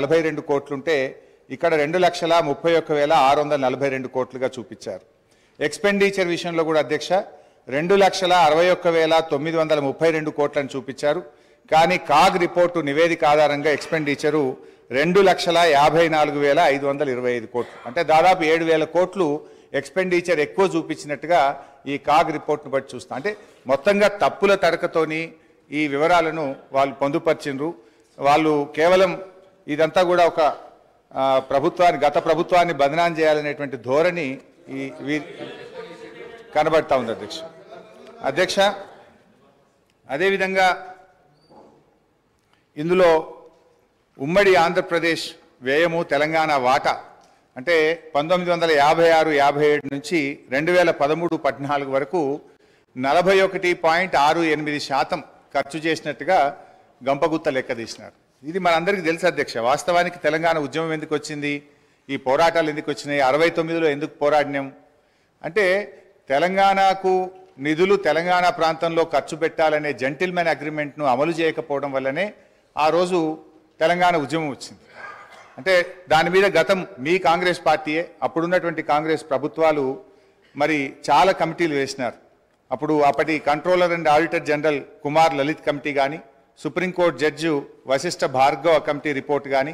42 కోట్లుంటే ఇక్కడ 2,31,642 కోట్లుగా చూపించారు. ఎక్స్పెండిచర్ విషయంలో కూడా అధ్యక్ష 2,61,932 కోట్లను చూపించారు. కానీ కాగ్ రిపోర్టు నివేదిక ఆధారంగా ఎక్స్పెండిచరు 2,54,525 కోట్లు, అంటే దాదాపు 7,000 కోట్లు ఎక్స్పెండిచర్ ఎక్కువ చూపించినట్టుగా ఈ కాగ్ రిపోర్ట్ను బట్టి చూస్తాం. అంటే మొత్తంగా తప్పుల తడకతోని ఈ వివరాలను వాళ్ళు పొందుపరిచిండ్రు. వాళ్ళు కేవలం ఇదంతా కూడా ఒక గత ప్రభుత్వాన్ని బదనాం చేయాలనేటువంటి ధోరణి కనబడతా ఉంది అధ్యక్ష. అదేవిధంగా ఇందులో ఉమ్మడి ఆంధ్రప్రదేశ్ వ్యయము తెలంగాణ వాటా అంటే 1956-57 నుంచి 2013-14 వరకు 41.68% ఖర్చు చేసినట్టుగా గంపగుత్త లెక్క తీసినారు. ఇది మనందరికీ తెలుసు అధ్యక్ష. వాస్తవానికి తెలంగాణ ఉద్యమం ఎందుకు వచ్చింది, ఈ పోరాటాలు ఎందుకు వచ్చినాయి, 69లో ఎందుకు పోరాడినాం అంటే తెలంగాణకు నిధులు తెలంగాణ ప్రాంతంలో ఖర్చు పెట్టాలనే జెంటిల్మెన్ అగ్రిమెంట్ను అమలు చేయకపోవడం వల్లనే ఆ రోజు తెలంగాణ ఉద్యమం వచ్చింది. అంటే దాని మీద గతం మీ కాంగ్రెస్ పార్టీయే, అప్పుడున్నటువంటి కాంగ్రెస్ ప్రభుత్వాలు మరి చాలా కమిటీలు వేసినారు. అప్పటి controller and auditor general Kumar Lalit committee కానీ, supreme court judge Vashishtha Bhargava committee report కానీ,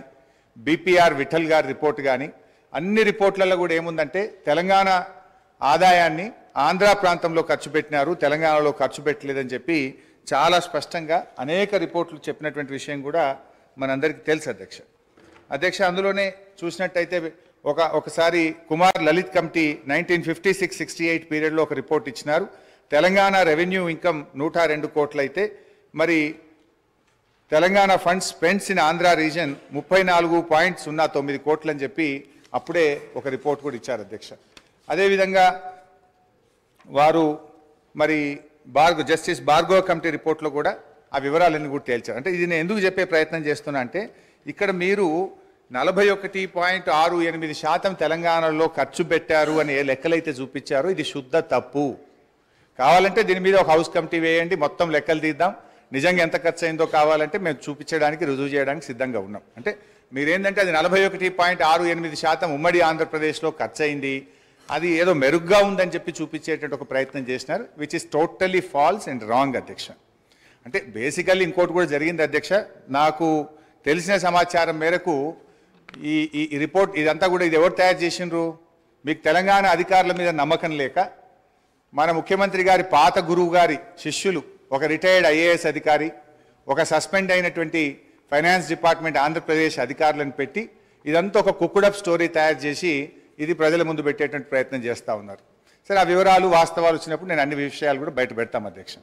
బీపీఆర్ విఠల్ గారి రిపోర్ట్ కానీ, అన్ని రిపోర్ట్లలో కూడా ఏముందంటే తెలంగాణ ఆదాయాన్ని ఆంధ్ర ప్రాంతంలో ఖర్చు పెట్టినారు, తెలంగాణలో ఖర్చు పెట్టలేదని చెప్పి చాలా స్పష్టంగా అనేక రిపోర్ట్లు చెప్పినటువంటి విషయం కూడా మనందరికీ తెలుసు అధ్యక్ష. అందులోనే చూసినట్టయితే ఒకసారి కుమార్ లలిత్ కమిటీ 1956-68 పీరియడ్లో ఒక రిపోర్ట్ ఇచ్చినారు. తెలంగాణ రెవెన్యూ ఇన్కమ్ 102 కోట్లు అయితే మరి Telangana funds spends in Andhra reason 34.09 కోట్లు అని చెప్పి అప్పుడే ఒక రిపోర్ట్ కూడా ఇచ్చారు అధ్యక్ష. అదేవిధంగా వారు మరి జస్టిస్ భార్గవ కమిటీ రిపోర్ట్లో కూడా ఆ వివరాలన్నీ కూడా తేల్చారు. అంటే ఇది నేను ఎందుకు చెప్పే ప్రయత్నం చేస్తున్నా అంటే ఇక్కడ మీరు 41.68% తెలంగాణలో ఖర్చు పెట్టారు అని ఏ లెక్కలైతే చూపించారో ఇది శుద్ధ తప్పు. కావాలంటే దీని మీద ఒక హౌస్ కమిటీ వేయండి, మొత్తం లెక్కలు తీద్దాం, నిజంగా ఎంత ఖర్చు అయిందో కావాలంటే మేము చూపించడానికి రుజువు చేయడానికి సిద్ధంగా ఉన్నాం. అంటే మీరేంటంటే అది 41.68% ఉమ్మడి ఆంధ్రప్రదేశ్లో ఖర్చు అయింది, అది ఏదో మెరుగ్గా ఉందని చెప్పి చూపించేటువంటి ఒక ప్రయత్నం చేసినారు, which is totally false and wrong అధ్యక్ష. అంటే బేసికల్లీ ఇంకోటి కూడా జరిగింది అధ్యక్ష. నాకు తెలిసిన సమాచారం మేరకు ఈ రిపోర్ట్ ఇదంతా కూడా ఇది ఎవరు తయారు చేసిండ్రు, మీకు తెలంగాణ అధికారుల మీద నమ్మకం లేక మన ముఖ్యమంత్రి గారి పాత గురువు గారి శిష్యులు ఒక రిటైర్డ్ ఐఏఎస్ అధికారి, ఒక సస్పెండ్ అయినటువంటి ఫైనాన్స్ డిపార్ట్మెంట్ ఆంధ్రప్రదేశ్ అధికారులను పెట్టి ఇదంతా ఒక కుక్కుడప్ స్టోరీ తయారు చేసి ఇది ప్రజల ముందు పెట్టేటువంటి ప్రయత్నం చేస్తూ ఉన్నారు. సరే, ఆ వివరాలు వాస్తవాలు వచ్చినప్పుడు నేను అన్ని విషయాలు కూడా బయట పెడతాం అధ్యక్ష.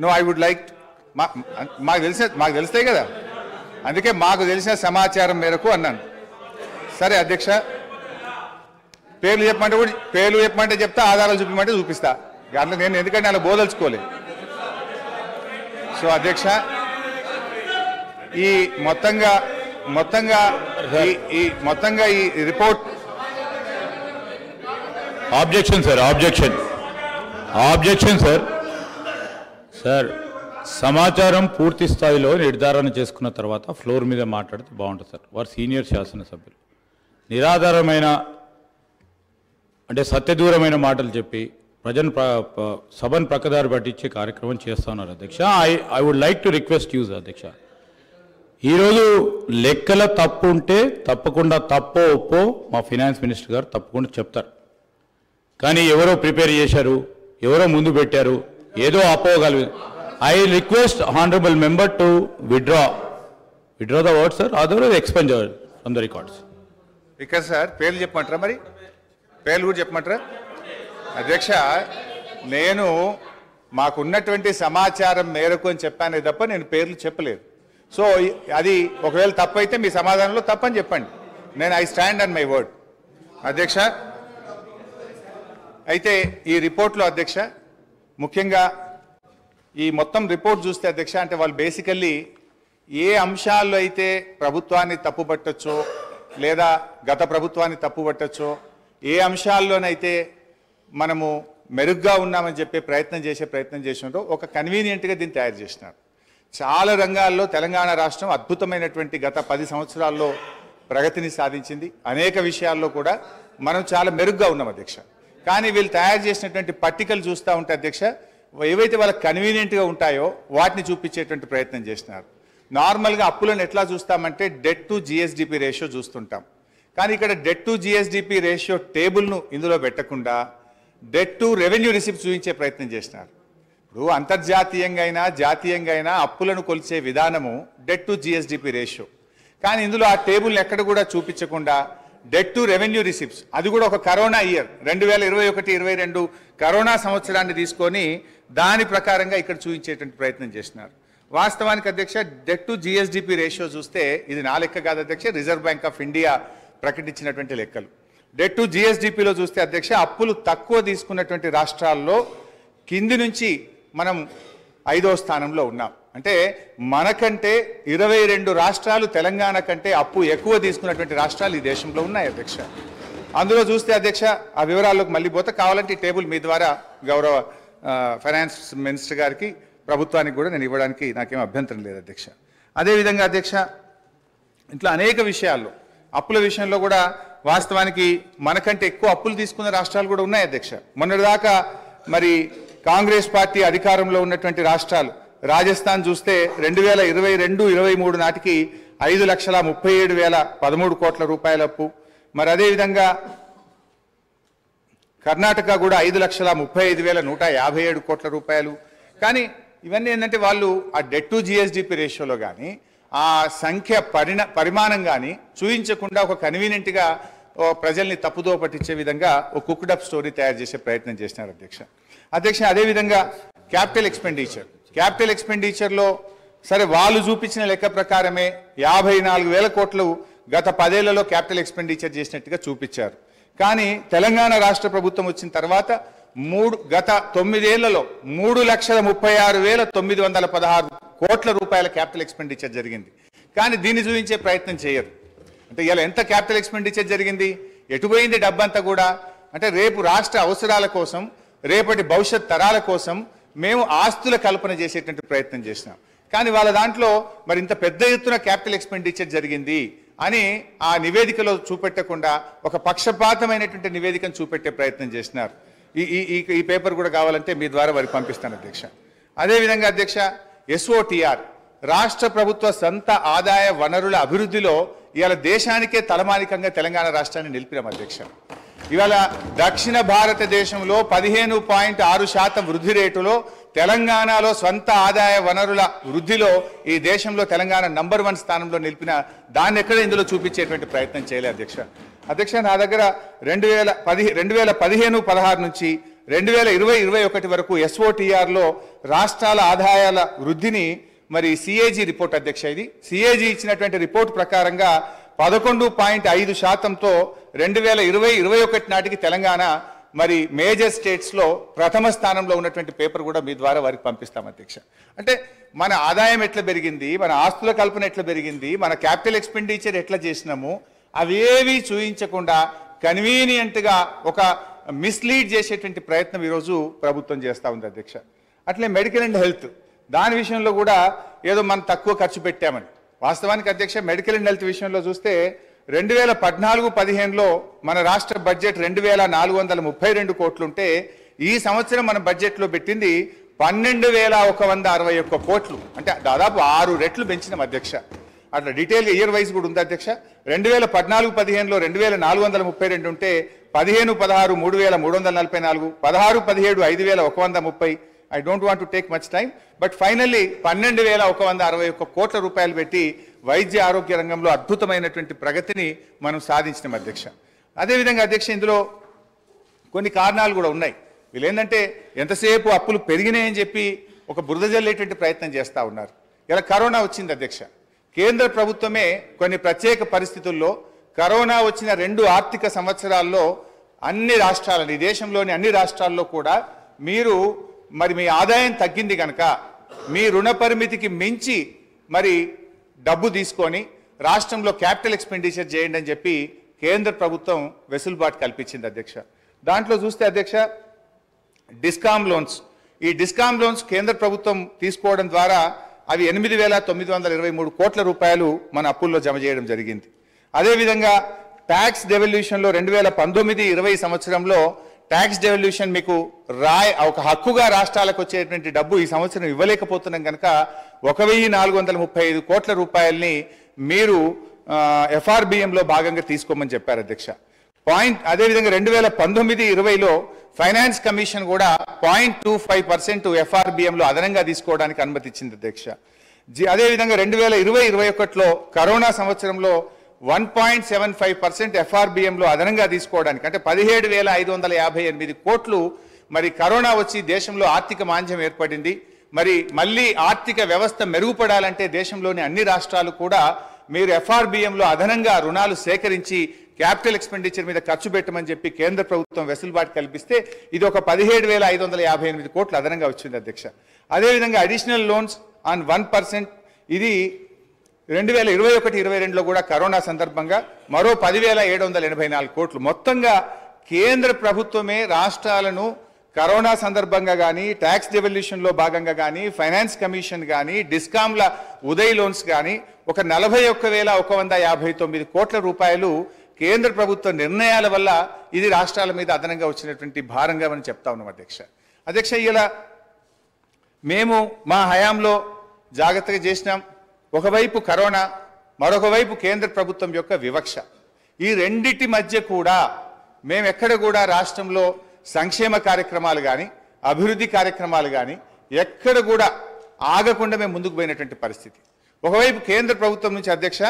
నో, ఐ వుడ్ లైక్ మాకు తెలుస్తాయి కదా, అందుకే మాకు తెలిసిన సమాచారం మేరకు అన్నాను. సరే అధ్యక్ష, పేర్లు చెప్పమంటే చెప్తా, ఆధారాలు చూపించమంటే చూపిస్తా. అందులో నేను ఎందుకంటే అలా బోదలుచుకోలేదు. సో అధ్యక్ష, ఈ మొత్తంగా ఈ రిపోర్ట్ ఆబ్జెక్షన్ సార్, సమాచారం పూర్తి స్థాయిలో నిర్ధారణ చేసుకున్న తర్వాత ఫ్లోర్ మీద మాట్లాడితే బాగుంటుంది సార్. వారు సీనియర్ శాసనసభ్యులు నిరాధారమైన అంటే సత్యదూరమైన మాటలు చెప్పి సభను ప్రక్కదారి పట్టించే కార్యక్రమం చేస్తా ఉన్నారు అధ్యక్ష. I would like to request use అధ్యక్ష, ఈరోజు లెక్కల తప్పు ఉంటే తప్పకుండా తప్పో ఒప్పో మా ఫైనాన్స్ మినిస్టర్ గారు తప్పకుండా చెప్తారు. కానీ ఎవరో ప్రిపేర్ చేశారు, ఎవరో ముందు పెట్టారు, ఏదో అపోగలదు. I request honourable member to withdraw the word sir, otherwise expend from the records. ఇక్కడ సార్ పేర్లు చెప్పమంటారా, మరి పేర్లు కూడా చెప్పమంటారా అధ్యక్ష? నేను మాకున్నటువంటి సమాచారం మేరకు అని చెప్పానే తప్ప నేను పేర్లు చెప్పలేదు. సో అది ఒకవేళ తప్పు అయితే మీ సమాధానంలో తప్పని చెప్పండి, నేను I stand on my word అధ్యక్ష. అయితే ఈ రిపోర్ట్లో అధ్యక్ష ముఖ్యంగా ఈ మొత్తం రిపోర్ట్ చూస్తే అధ్యక్ష, అంటే వాళ్ళు బేసికల్లీ ఏ అంశాల్లో అయితే ప్రభుత్వాన్ని తప్పుపట్టచ్చో లేదా గత ప్రభుత్వాన్ని తప్పుపట్టచ్చో, ఏ అంశాల్లోనైతే మనము మెరుగ్గా ఉన్నామని చెప్పే ప్రయత్నం చేసినారో ఒక కన్వీనియంట్గా దీన్ని తయారు చేసినారు. చాలా రంగాల్లో తెలంగాణ రాష్ట్రం అద్భుతమైనటువంటి గత 10 సంవత్సరాల్లో ప్రగతిని సాధించింది. అనేక విషయాల్లో కూడా మనం చాలా మెరుగ్గా ఉన్నాం అధ్యక్ష. కానీ వీళ్ళు తయారు చేసినటువంటి పట్టికలు చూస్తూ ఉంటే అధ్యక్ష, ఏవైతే వాళ్ళకి కన్వీనియంట్గా ఉంటాయో వాటిని చూపించేటువంటి ప్రయత్నం చేస్తున్నారు. నార్మల్గా అప్పులను ఎట్లా చూస్తామంటే డెట్ టు జిఎస్డిపి రేషియో చూస్తుంటాం. కానీ ఇక్కడ డెట్ టు జిఎస్డిపి రేషియో టేబుల్ను ఇందులో పెట్టకుండా డెట్ టు రెవెన్యూ రిసిప్ట్ చూపించే ప్రయత్నం చేస్తున్నారు. ఇప్పుడు అంతర్జాతీయంగా అయినా జాతీయంగా అయినా అప్పులను కొలిచే విధానము డెట్ టు జిఎస్డిపి రేషియో. కానీ ఇందులో ఆ టేబుల్ని ఎక్కడ కూడా చూపించకుండా డెట్ టు రెవెన్యూ రిసిప్ట్స్, అది కూడా ఒక కరోనా ఇయర్ 2021-22 కరోనా సంవత్సరాన్ని తీసుకొని దాని ప్రకారంగా ఇక్కడ చూపించేటువంటి ప్రయత్నం చేస్తున్నారు. వాస్తవానికి అధ్యక్ష డెట్ టు జిఎస్డిపి రేషియో చూస్తే ఇది నా లెక్క కాదు అధ్యక్ష, రిజర్వ్ బ్యాంక్ ఆఫ్ ఇండియా ప్రకటించినటువంటి లెక్కలు. డెట్ టు జిఎస్డిపిలో చూస్తే అధ్యక్ష అప్పులు తక్కువ తీసుకున్నటువంటి రాష్ట్రాల్లో కింది నుంచి మనం 5వ స్థానంలో ఉన్నాం. అంటే మనకంటే 22 రాష్ట్రాలు తెలంగాణ కంటే అప్పు ఎక్కువ తీసుకున్నటువంటి రాష్ట్రాలు ఈ దేశంలో ఉన్నాయి అధ్యక్ష. అందులో చూస్తే అధ్యక్ష ఆ వివరాల్లోకి మళ్ళీ పోతే కావాలంటే ఈ టేబుల్ మీ ద్వారా గౌరవ ఫైనాన్స్ మినిస్టర్ గారికి ప్రభుత్వానికి కూడా నేను ఇవ్వడానికి నాకేం అభ్యంతరం లేదు అధ్యక్ష. అదేవిధంగా అధ్యక్ష ఇట్లా అనేక విషయాల్లో అప్పుల విషయంలో కూడా వాస్తవానికి మనకంటే ఎక్కువ అప్పులు తీసుకున్న రాష్ట్రాలు కూడా ఉన్నాయి అధ్యక్ష. మొన్నటిదాకా మరి కాంగ్రెస్ పార్టీ అధికారంలో ఉన్నటువంటి రాష్ట్రాలు రాజస్థాన్ చూస్తే 2022-23 నాటికి 5,37,013 కోట్ల రూపాయల అప్పు. మరి అదేవిధంగా కర్ణాటక కూడా 5,35,157 కోట్ల రూపాయలు. కానీ ఇవన్నీ ఏంటంటే వాళ్ళు ఆ డెట్ టు జిఎస్డిపి రేషియోలో కానీ ఆ సంఖ్య పరిమాణం కానీ చూపించకుండా ఒక కన్వీనియంట్గా ప్రజల్ని తప్పుదో పట్టించే విధంగా ఒక కుక్డ్ అప్ స్టోరీ తయారు చేసే ప్రయత్నం చేసినారు అధ్యక్ష. అదేవిధంగా క్యాపిటల్ ఎక్స్పెండిచర్లో సరే వాళ్ళు చూపించిన లెక్క ప్రకారమే 54,000 కోట్లు గత 10 ఏళ్లలో క్యాపిటల్ ఎక్స్పెండిచర్ చేసినట్టుగా చూపించారు. కానీ తెలంగాణ రాష్ట్ర ప్రభుత్వం వచ్చిన తర్వాత గత 9 ఏళ్లలో 3,36,916 కోట్ల రూపాయల క్యాపిటల్ ఎక్స్పెండిచర్ జరిగింది. కానీ దీన్ని చూపించే ప్రయత్నం చేయరు. అంటే ఇలా ఎంత క్యాపిటల్ ఎక్స్పెండిచర్ జరిగింది, ఎటుపోయింది డబ్బంతా కూడా అంటే రేపు రాష్ట్ర అవసరాల కోసం, రేపటి భవిష్యత్ తరాల కోసం మేము ఆస్తుల కల్పన చేసేటువంటి ప్రయత్నం చేసినాం. కానీ వాళ్ళ దాంట్లో మరి ఇంత పెద్ద ఎత్తున క్యాపిటల్ ఎక్స్పెండిచర్ జరిగింది అని ఆ నివేదికలో చూపెట్టకుండా ఒక పక్షపాతమైనటువంటి నివేదికను చూపెట్టే ప్రయత్నం చేసినారు. ఈ పేపర్ కూడా కావాలంటే మీ ద్వారా వారికి పంపిస్తాను అధ్యక్ష. అదేవిధంగా అధ్యక్ష SOTR రాష్ట్ర ప్రభుత్వ సొంత ఆదాయ వనరుల అభివృద్ధిలో ఇవాళ దేశానికే తలమానికంగా తెలంగాణ రాష్ట్రాన్ని నిలిపినాం అధ్యక్ష. ఇవాళ దక్షిణ భారతదేశంలో 15.6% వృద్ధి రేటులో తెలంగాణలో స్వంత ఆదాయ వనరుల వృద్ధిలో ఈ దేశంలో తెలంగాణ నంబర్ 1 స్థానంలో నిలిపిన దాన్ని ఎక్కడ ఇందులో చూపించేటువంటి ప్రయత్నం చేయలేదు అధ్యక్ష. నా దగ్గర 2015-16 నుంచి 2020-21 వరకు SOTRలో రాష్ట్రాల ఆదాయాల వృద్ధిని మరి CAG రిపోర్ట్ అధ్యక్ష, ఇది CAG ఇచ్చినటువంటి రిపోర్ట్ ప్రకారంగా 11.5%తో 2020-21 నాటికి తెలంగాణ మరి మేజర్ స్టేట్స్లో ప్రథమ స్థానంలో ఉన్నటువంటి పేపర్ కూడా మీ ద్వారా వారికి పంపిస్తాం అధ్యక్ష. అంటే మన ఆదాయం ఎట్లా పెరిగింది, మన ఆస్తుల కల్పన ఎట్లా పెరిగింది, మన క్యాపిటల్ ఎక్స్పెండిచర్ ఎట్లా చేసినాము అవేవి చూయించకుండా కన్వీనియంట్గా ఒక మిస్లీడ్ చేసేటువంటి ప్రయత్నం ఈరోజు ప్రభుత్వం చేస్తూ ఉంది అధ్యక్ష. అట్లే మెడికల్ అండ్ హెల్త్ దాని విషయంలో కూడా ఏదో మనం తక్కువ ఖర్చు పెట్టామని. వాస్తవానికి అధ్యక్ష మెడికల్ అండ్ హెల్త్ విషయంలో చూస్తే 2014-15లో మన రాష్ట్ర బడ్జెట్ 2,432 కోట్లుంటే ఈ సంవత్సరం మన బడ్జెట్లో పెట్టింది 12,161 కోట్లు, అంటే దాదాపు 6 రెట్లు పెంచినాం అధ్యక్ష. అట్లా డీటెయిల్గా ఇయర్ వైజ్ కూడా ఉంది అధ్యక్ష. 2014-15లో 2,432 ఉంటే 15-16 3,344, 16-17 5,130. I don't want to take much time, but finally 12,161 కోట్ల రూపాయలు పెట్టి వైద్య ఆరోగ్య రంగంలో అద్భుతమైనటువంటి ప్రగతిని మనం సాధించినాం అధ్యక్ష. అదేవిధంగా అధ్యక్ష ఇందులో కొన్ని కారణాలు కూడా ఉన్నాయి. వీళ్ళు ఏంటంటే ఎంతసేపు అప్పులు పెరిగినాయని చెప్పి ఒక బురద జల్లేటువంటి ప్రయత్నం చేస్తూ ఉన్నారు. ఇలా కరోనా వచ్చింది అధ్యక్ష. కేంద్ర ప్రభుత్వమే కొన్ని ప్రత్యేక పరిస్థితుల్లో కరోనా వచ్చిన 2 ఆర్థిక సంవత్సరాల్లో అన్ని రాష్ట్రాలని, ఈ దేశంలోని అన్ని రాష్ట్రాల్లో కూడా మీరు మరి మీ ఆదాయం తగ్గింది కనుక మీ రుణ పరిమితికి మించి మరి డబ్బు తీసుకొని రాష్ట్రంలో క్యాపిటల్ ఎక్స్పెండిచర్ చేయండి అని చెప్పి కేంద్ర ప్రభుత్వం వెసులుబాటు కల్పించింది అధ్యక్ష. దాంట్లో చూస్తే అధ్యక్ష డిస్కామ్ లోన్స్, ఈ డిస్కామ్ లోన్స్ కేంద్ర ప్రభుత్వం తీసుకోవడం ద్వారా అవి 8,923 కోట్ల రూపాయలు మన అప్పుల్లో జమ చేయడం జరిగింది. అదేవిధంగా ట్యాక్స్ డెవల్యూషన్లో 2019-20 సంవత్సరంలో ట్యాక్స్ డెవల్యూషన్ మీకు ఒక హక్కుగా రాష్ట్రాలకు వచ్చేటువంటి డబ్బు ఈ సంవత్సరం ఇవ్వలేకపోతున్నాం కనుక 1,435 కోట్ల రూపాయల్ని మీరు ఎఫ్ఆర్బిఎంలో భాగంగా తీసుకోమని చెప్పారు అధ్యక్ష. అదేవిధంగా 2019-20లో ఫైనాన్స్ కమిషన్ కూడా 0.25% ఎఫ్ఆర్బిఎంలో అదనంగా తీసుకోవడానికి అనుమతి ఇచ్చింది అధ్యక్ష. అదేవిధంగా 2020-21లో కరోనా సంవత్సరంలో 1.75% ఎఫ్ఆర్బిఎంలో అదనంగా తీసుకోవడానికి అంటే 17,558 కోట్లు. మరి కరోనా వచ్చి దేశంలో ఆర్థిక మాంద్యం ఏర్పడింది. మరి మళ్ళీ ఆర్థిక వ్యవస్థ మెరుగుపడాలంటే దేశంలోని అన్ని రాష్ట్రాలు కూడా మీరు ఎఫ్ఆర్బిఎంలో అదనంగా రుణాలు సేకరించి క్యాపిటల్ ఎక్స్పెండిచర్ మీద ఖర్చు పెట్టమని చెప్పి కేంద్ర ప్రభుత్వం వెసులుబాటు కల్పిస్తే ఇది ఒక 17,558 కోట్లు అదనంగా వచ్చింది అధ్యక్ష. అదేవిధంగా అడిషనల్ లోన్స్ ఆన్ 1%, ఇది 2021-22లో కూడా కరోనా సందర్భంగా మరో 10,784 కోట్లు. మొత్తంగా కేంద్ర ప్రభుత్వమే రాష్ట్రాలను కరోనా సందర్భంగా కానీ, ట్యాక్స్ డెవల్యూషన్లో భాగంగా కానీ, ఫైనాన్స్ కమిషన్ కానీ, డిస్కామ్ల ఉదయ్ లోన్స్ కానీ ఒక 41,159 కోట్ల రూపాయలు కేంద్ర ప్రభుత్వ నిర్ణయాల వల్ల ఇది రాష్ట్రాల మీద అదనంగా వచ్చినటువంటి భారంగా మనం చెప్తా ఉన్నాం అధ్యక్ష. ఇలా మేము మా హయాంలో జాగ్రత్తగా చేసినాం. ఒకవైపు కరోనా, మరొక వైపు కేంద్ర ప్రభుత్వం యొక్క వివక్ష. ఈ రెండిటి మధ్య కూడా మేము ఎక్కడ కూడా రాష్ట్రంలో సంక్షేమ కార్యక్రమాలు కానీ, అభివృద్ధి కార్యక్రమాలు కానీ ఎక్కడ కూడా ఆగకుండా మేము ముందుకు పోయినటువంటి పరిస్థితి. ఒకవైపు కేంద్ర ప్రభుత్వం నుంచి అధ్యక్ష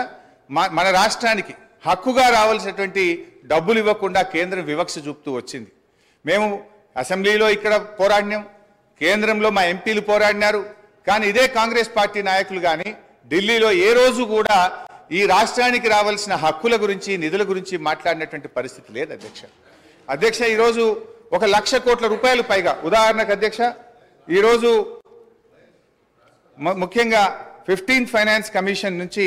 మన రాష్ట్రానికి హక్కుగా రావాల్సినటువంటి డబ్బులు ఇవ్వకుండా కేంద్రం వివక్ష చూపుతూ వచ్చింది. మేము అసెంబ్లీలో ఇక్కడ పోరాడినాం, కేంద్రంలో మా ఎంపీలు పోరాడినారు. కానీ ఇదే కాంగ్రెస్ పార్టీ నాయకులు కానీ ఢిల్లీలో ఏ రోజు కూడా ఈ రాష్ట్రానికి రావాల్సిన హక్కుల గురించి, నిధుల గురించి మాట్లాడినటువంటి పరిస్థితి లేదు అధ్యక్ష. ఈరోజు 1,00,000 కోట్ల రూపాయలు పైగా, ఉదాహరణకు అధ్యక్ష ఈరోజు ముఖ్యంగా 15th ఫైనాన్స్ కమిషన్ నుంచి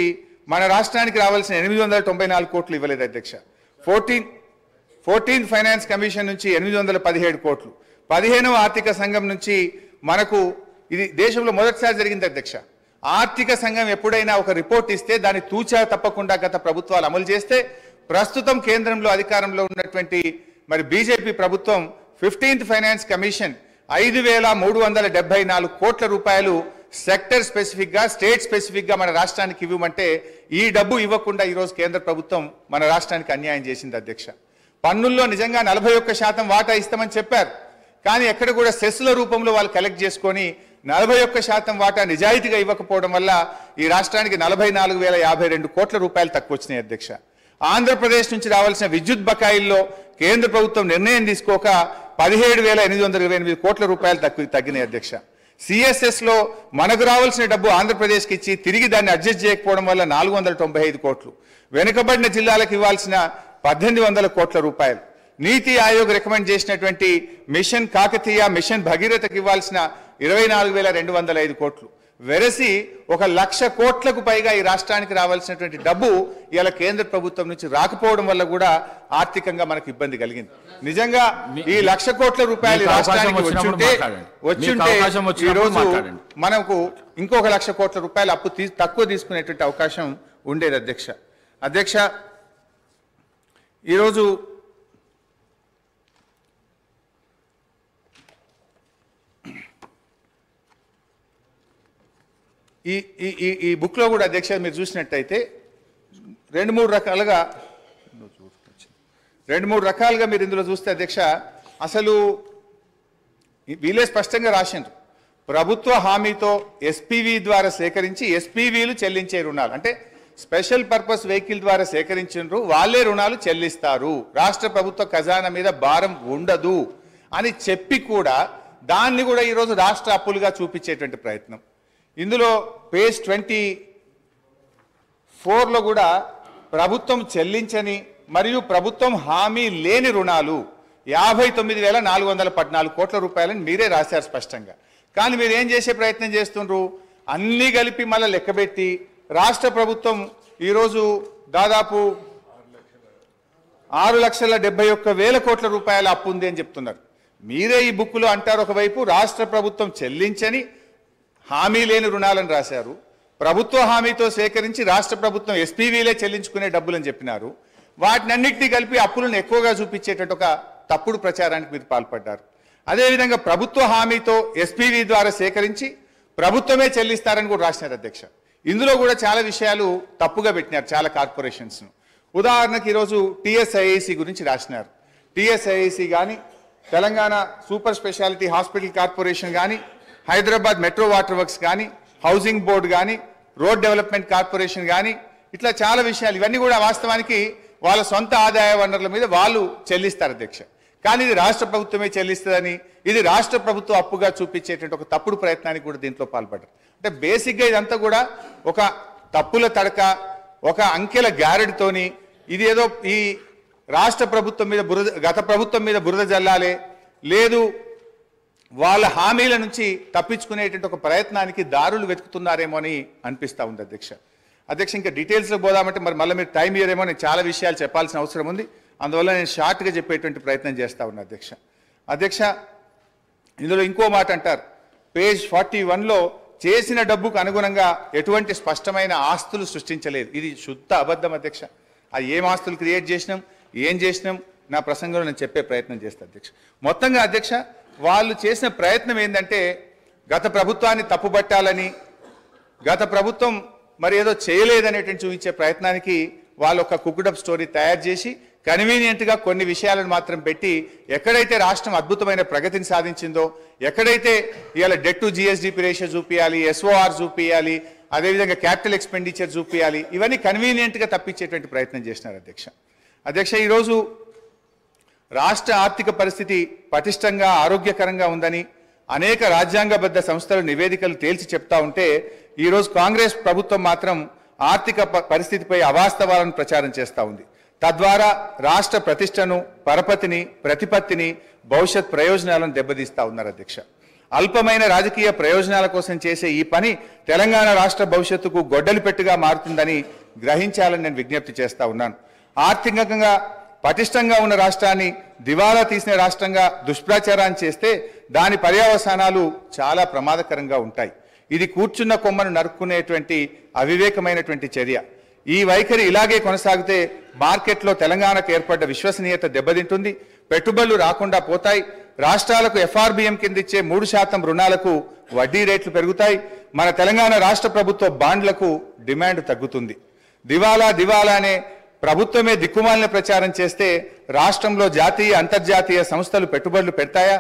మన రాష్ట్రానికి రావాల్సిన 894 కోట్లు ఇవ్వలేదు అధ్యక్ష. 14th ఫైనాన్స్ కమిషన్ నుంచి 817 కోట్లు. 15వ ఆర్థిక సంఘం నుంచి మనకు, ఇది దేశంలో మొదటిసారి జరిగింది అధ్యక్ష. ఆర్థిక సంఘం ఎప్పుడైనా ఒక రిపోర్ట్ ఇస్తే దాన్ని తూచా తప్పకుండా గత ప్రభుత్వాలు అమలు చేస్తే, ప్రస్తుతం కేంద్రంలో అధికారంలో ఉన్నటువంటి మరి బీజేపీ ప్రభుత్వం 15th ఫైనాన్స్ కమిషన్ 5,374 కోట్ల రూపాయలు సెక్టర్ స్పెసిఫిక్ గా, స్టేట్ స్పెసిఫిక్ గా మన రాష్ట్రానికి ఇవ్వమంటే ఈ డబ్బు ఇవ్వకుండా ఈరోజు కేంద్ర ప్రభుత్వం మన రాష్ట్రానికి అన్యాయం చేసింది అధ్యక్ష. పన్నుల్లో నిజంగా 41% వాటా ఇస్తామని చెప్పారు. కానీ ఎక్కడ కూడా సెస్ల రూపంలో వాళ్ళు కలెక్ట్ చేసుకొని 41% వాటా నిజాయితీగా ఇవ్వకపోవడం వల్ల ఈ రాష్ట్రానికి 44,052 కోట్ల రూపాయలు తక్కువ వచ్చినాయి అధ్యక్ష. ఆంధ్రప్రదేశ్ నుంచి రావాల్సిన విద్యుత్ బకాయిల్లో కేంద్ర ప్రభుత్వం నిర్ణయం తీసుకోక 17,828 కోట్ల రూపాయలు తగ్గినాయి అధ్యక్ష. సిఎస్ఎస్లో మనకు రావాల్సిన డబ్బు ఆంధ్రప్రదేశ్కి ఇచ్చి తిరిగి దాన్ని అడ్జస్ట్ చేయకపోవడం వల్ల 495 కోట్లు. వెనుకబడిన జిల్లాలకు ఇవ్వాల్సిన 1,800 కోట్ల రూపాయలు. నీతి ఆయోగ్ రికమెండ్ చేసినటువంటి మిషన్ కాకతీయ, మిషన్ భగీరథకి ఇవ్వాల్సిన 24,205 కోట్లు. వెరసి 1,00,000 కోట్లకు పైగా ఈ రాష్ట్రానికి రావాల్సినటువంటి డబ్బు ఇలా కేంద్ర ప్రభుత్వం నుంచి రాకపోవడం వల్ల కూడా ఆర్థికంగా మనకు ఇబ్బంది కలిగింది. నిజంగా ఈ 1,00,000 కోట్ల రూపాయలు రాష్ట్రానికి వచ్చుంటే ఈరోజు మనకు ఇంకొక 1,00,000 కోట్ల రూపాయలు అప్పు తక్కువ తీసుకునేటువంటి అవకాశం ఉండేది అధ్యక్ష. ఈరోజు ఈ బుక్లో కూడా అధ్యక్ష మీరు చూసినట్టయితే 2-3 రకాలుగా మీరు ఇందులో చూస్తే అధ్యక్ష, అసలు వీళ్ళే స్పష్టంగా రాసిండ్రు. ప్రభుత్వ హామీతో ఎస్పీవీ ద్వారా సేకరించి ఎస్పీవీలు చెల్లించే రుణాలు, అంటే స్పెషల్ పర్పస్ వెహికల్ ద్వారా సేకరించిండ్రు, వాళ్ళే రుణాలు చెల్లిస్తారు, రాష్ట్ర ప్రభుత్వ ఖజానా మీద భారం ఉండదు అని చెప్పి కూడా దాన్ని కూడా ఈరోజు రాష్ట్ర అప్పులుగా చూపించేటువంటి ప్రయత్నం. ఇందులో పేజ్ 24లో కూడా ప్రభుత్వం చెల్లించని మరియు ప్రభుత్వం హామీ లేని రుణాలు 59,414 కోట్ల రూపాయలని మీరే రాశారు స్పష్టంగా. కానీ మీరు ఏం చేసే ప్రయత్నం చేస్తుండ్రు, అన్నీ కలిపి మళ్ళీ లెక్కబెట్టి రాష్ట్ర ప్రభుత్వం ఈరోజు దాదాపు 6,71,000 కోట్ల రూపాయల అప్పు ఉంది అని చెప్తున్నారు. మీరే ఈ బుక్లో అంటారు, ఒకవైపు రాష్ట్ర ప్రభుత్వం చెల్లించని హామీ లేని రుణాలను రాశారు. ప్రభుత్వ హామీతో సేకరించి రాష్ట్ర ప్రభుత్వం ఎస్పీవీలే చెల్లించుకునే డబ్బులని చెప్పినారు. వాటినన్నింటినీ కలిపి అప్పులను ఎక్కువగా చూపించేటట్టు ఒక తప్పుడు ప్రచారానికి మీరు పాల్పడ్డారు. అదేవిధంగా ప్రభుత్వ హామీతో ఎస్పీవీ ద్వారా సేకరించి ప్రభుత్వమే చెల్లిస్తారని కూడా రాసినారు అధ్యక్ష. ఇందులో కూడా చాలా విషయాలు తప్పుగా పెట్టినారు చాలా కార్పొరేషన్స్ను. ఉదాహరణకు ఈరోజు టీఎస్ఐఐసి గురించి రాసినారు. టీఎస్ఐఐసి కానీ, Telangana super speciality hospital corporation కానీ, హైదరాబాద్ మెట్రో వాటర్ వర్క్స్ కానీ, హౌసింగ్ బోర్డు కానీ, రోడ్ డెవలప్మెంట్ కార్పొరేషన్ కానీ, ఇట్లా చాలా విషయాలు ఇవన్నీ కూడా వాస్తవానికి వాళ్ళ సొంత ఆదాయ వనరుల మీద వాళ్ళు చెల్లిస్తారు అధ్యక్ష. కానీ ఇది రాష్ట్ర ప్రభుత్వమే చెల్లిస్తుందని, ఇది రాష్ట్ర ప్రభుత్వం అప్పుగా చూపించేటువంటి ఒక తప్పుడు ప్రయత్నానికి కూడా దీంట్లో పాల్పడ్డారు. అంటే బేసిక్గా ఇదంతా కూడా ఒక తప్పుల తడక, ఒక అంకెల గ్యారెడ్తోని ఇది ఏదో ఈ రాష్ట్ర ప్రభుత్వం మీద గత ప్రభుత్వం మీద బురద జల్లాలే, లేదు వాళ్ళ హామీల నుంచి తప్పించుకునేటువంటి ఒక ప్రయత్నానికి దారులు వెతుకుతున్నారేమో అని అనిపిస్తూ ఉంది అధ్యక్ష. ఇంకా డీటెయిల్స్లో పోదామంటే మళ్ళీ మీరు టైం ఇయ్యరేమో, నేను చాలా విషయాలు చెప్పాల్సిన అవసరం ఉంది. అందువల్ల నేను షార్ట్గా చెప్పేటువంటి ప్రయత్నం చేస్తూ ఉన్నా అధ్యక్ష. ఇందులో ఇంకో మాట అంటారు, పేజ్ 41లో చేసిన డబ్బుకు అనుగుణంగా ఎటువంటి స్పష్టమైన ఆస్తులు సృష్టించలేదు. ఇది శుద్ధ అబద్ధం అధ్యక్ష. అది ఏం ఆస్తులు క్రియేట్ చేసినాం, ఏం చేసినాం, నా ప్రసంగంలో నేను చెప్పే ప్రయత్నం చేస్తాను అధ్యక్ష. మొత్తంగా అధ్యక్ష వాళ్ళు చేసిన ప్రయత్నం ఏంటంటే గత ప్రభుత్వాన్ని తప్పుబట్టాలని, గత ప్రభుత్వం మరి ఏదో చేయలేదనేటువంటి చూపించే ప్రయత్నానికి వాళ్ళు ఒక కుక్కుడప్ స్టోరీ తయారు చేసి కన్వీనియంట్గా కొన్ని విషయాలను మాత్రం పెట్టి, ఎక్కడైతే రాష్ట్రం అద్భుతమైన ప్రగతిని సాధించిందో, ఎక్కడైతే ఇవాళ డెట్ టు జిఎస్డిపి రేషియో చూపించాలి, ఎస్ఓఆర్ చూపించాలి, అదేవిధంగా క్యాపిటల్ ఎక్స్పెండిచర్ చూపించాలి, ఇవన్నీ కన్వీనియంట్గా తప్పించేటువంటి ప్రయత్నం చేసినారు అధ్యక్ష. ఈరోజు రాష్ట్ర ఆర్థిక పరిస్థితి పటిష్టంగా ఆరోగ్యకరంగా ఉందని అనేక రాజ్యాంగబద్ధ సంస్థలు నివేదికలు తేల్చి చెప్తా ఉంటే, ఈరోజు కాంగ్రెస్ ప్రభుత్వం మాత్రం ఆర్థిక పరిస్థితిపై అవాస్తవాలను ప్రచారం చేస్తూ ఉంది. తద్వారా రాష్ట్ర ప్రతిష్టను, పరపతిని, ప్రతిపత్తిని, భవిష్యత్ ప్రయోజనాలను దెబ్బతీస్తూ ఉన్నారు అధ్యక్ష. అల్పమైన రాజకీయ ప్రయోజనాల కోసం చేసే ఈ పని తెలంగాణ రాష్ట్ర భవిష్యత్తుకు గొడ్డలి పెట్టుగా మారుతుందని గ్రహించాలని నేను విజ్ఞప్తి చేస్తూ ఉన్నాను. ఆర్థికంగా పటిష్టంగా ఉన్న రాష్ట్రాన్ని దివాలా తీసిన రాష్ట్రంగా దుష్ప్రచారాన్ని చేస్తే దాని పర్యవసానాలు చాలా ప్రమాదకరంగా ఉంటాయి. ఇది కూర్చున్న కొమ్మను నరుక్కునేటువంటి అవివేకమైనటువంటి చర్య. ఈ వైఖరి ఇలాగే కొనసాగితే మార్కెట్లో తెలంగాణకు ఏర్పడ్డ విశ్వసనీయత దెబ్బతింటుంది, పెట్టుబడులు రాకుండా పోతాయి, రాష్ట్రాలకు ఎఫ్ఆర్బిఎం కింద ఇచ్చే 3% రుణాలకు వడ్డీ రేట్లు పెరుగుతాయి, మన తెలంగాణ రాష్ట్ర ప్రభుత్వ బాండ్లకు డిమాండ్ తగ్గుతుంది. దివాలా అనే ప్రభుత్వమే దిక్కుమాలిన ప్రచారం చేస్తే రాష్ట్రంలో జాతీయ అంతర్జాతీయ సంస్థలు పెట్టుబడులు పెడతాయా?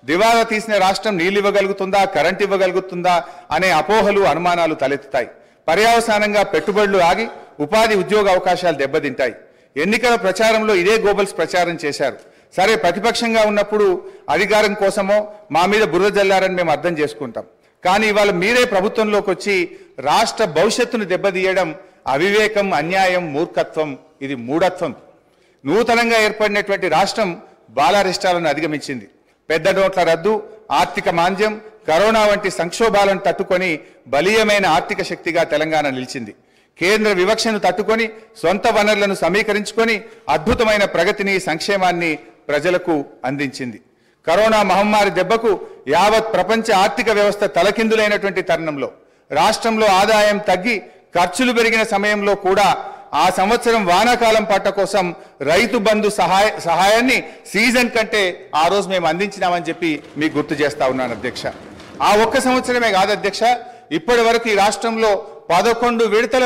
దివాలా తీసిన రాష్ట్రం నీళ్ళు ఇవ్వగలుగుతుందా, కరెంట్ ఇవ్వగలుగుతుందా అనే అపోహలు, అనుమానాలు తలెత్తుతాయి. పర్యవసానంగా పెట్టుబడులు ఆగి ఉపాధి ఉద్యోగ అవకాశాలు దెబ్బతింటాయి. ఎన్నికల ప్రచారంలో ఇదే గోబల్స్ ప్రచారం చేశారు. సరే, ప్రతిపక్షంగా ఉన్నప్పుడు అధికారం కోసమో మా మీద బురద జల్లారని మేము అర్థం చేసుకుంటాం. కానీ ఇవాళ మీరే ప్రభుత్వంలోకి వచ్చి రాష్ట్ర భవిష్యత్తును దెబ్బతీయడం అవివేకం, అన్యాయం, మూర్ఖత్వం, ఇది మూఢత్వం. నూతనంగా ఏర్పడినటువంటి రాష్ట్రం బాలారిష్టాలను అధిగమించింది. పెద్ద నోట్ల రద్దు, ఆర్థిక మాంద్యం, కరోనా వంటి సంక్షోభాలను తట్టుకొని బలీయమైన ఆర్థిక శక్తిగా తెలంగాణ నిలిచింది. కేంద్ర వివక్షను తట్టుకొని సొంత వనరులను సమీకరించుకొని అద్భుతమైన ప్రగతిని, సంక్షేమాన్ని ప్రజలకు అందించింది. కరోనా మహమ్మారి దెబ్బకు యావత్ ప్రపంచ ఆర్థిక వ్యవస్థ తలకిందులైనటువంటి తరుణంలో రాష్ట్రంలో ఆదాయం తగ్గి ఖర్చులు పెరిగిన సమయంలో కూడా ఆ సంవత్సరం వానాకాలం పంట కోసం రైతు బంధు సహాయాన్ని సీజన్ కంటే ఆ రోజు మేము అందించినామని చెప్పి మీకు గుర్తు చేస్తా ఉన్నాను అధ్యక్ష. ఆ ఒక్క సంవత్సరమే కాదు అధ్యక్ష, ఇప్పటి వరకు ఈ రాష్ట్రంలో 11 విడతల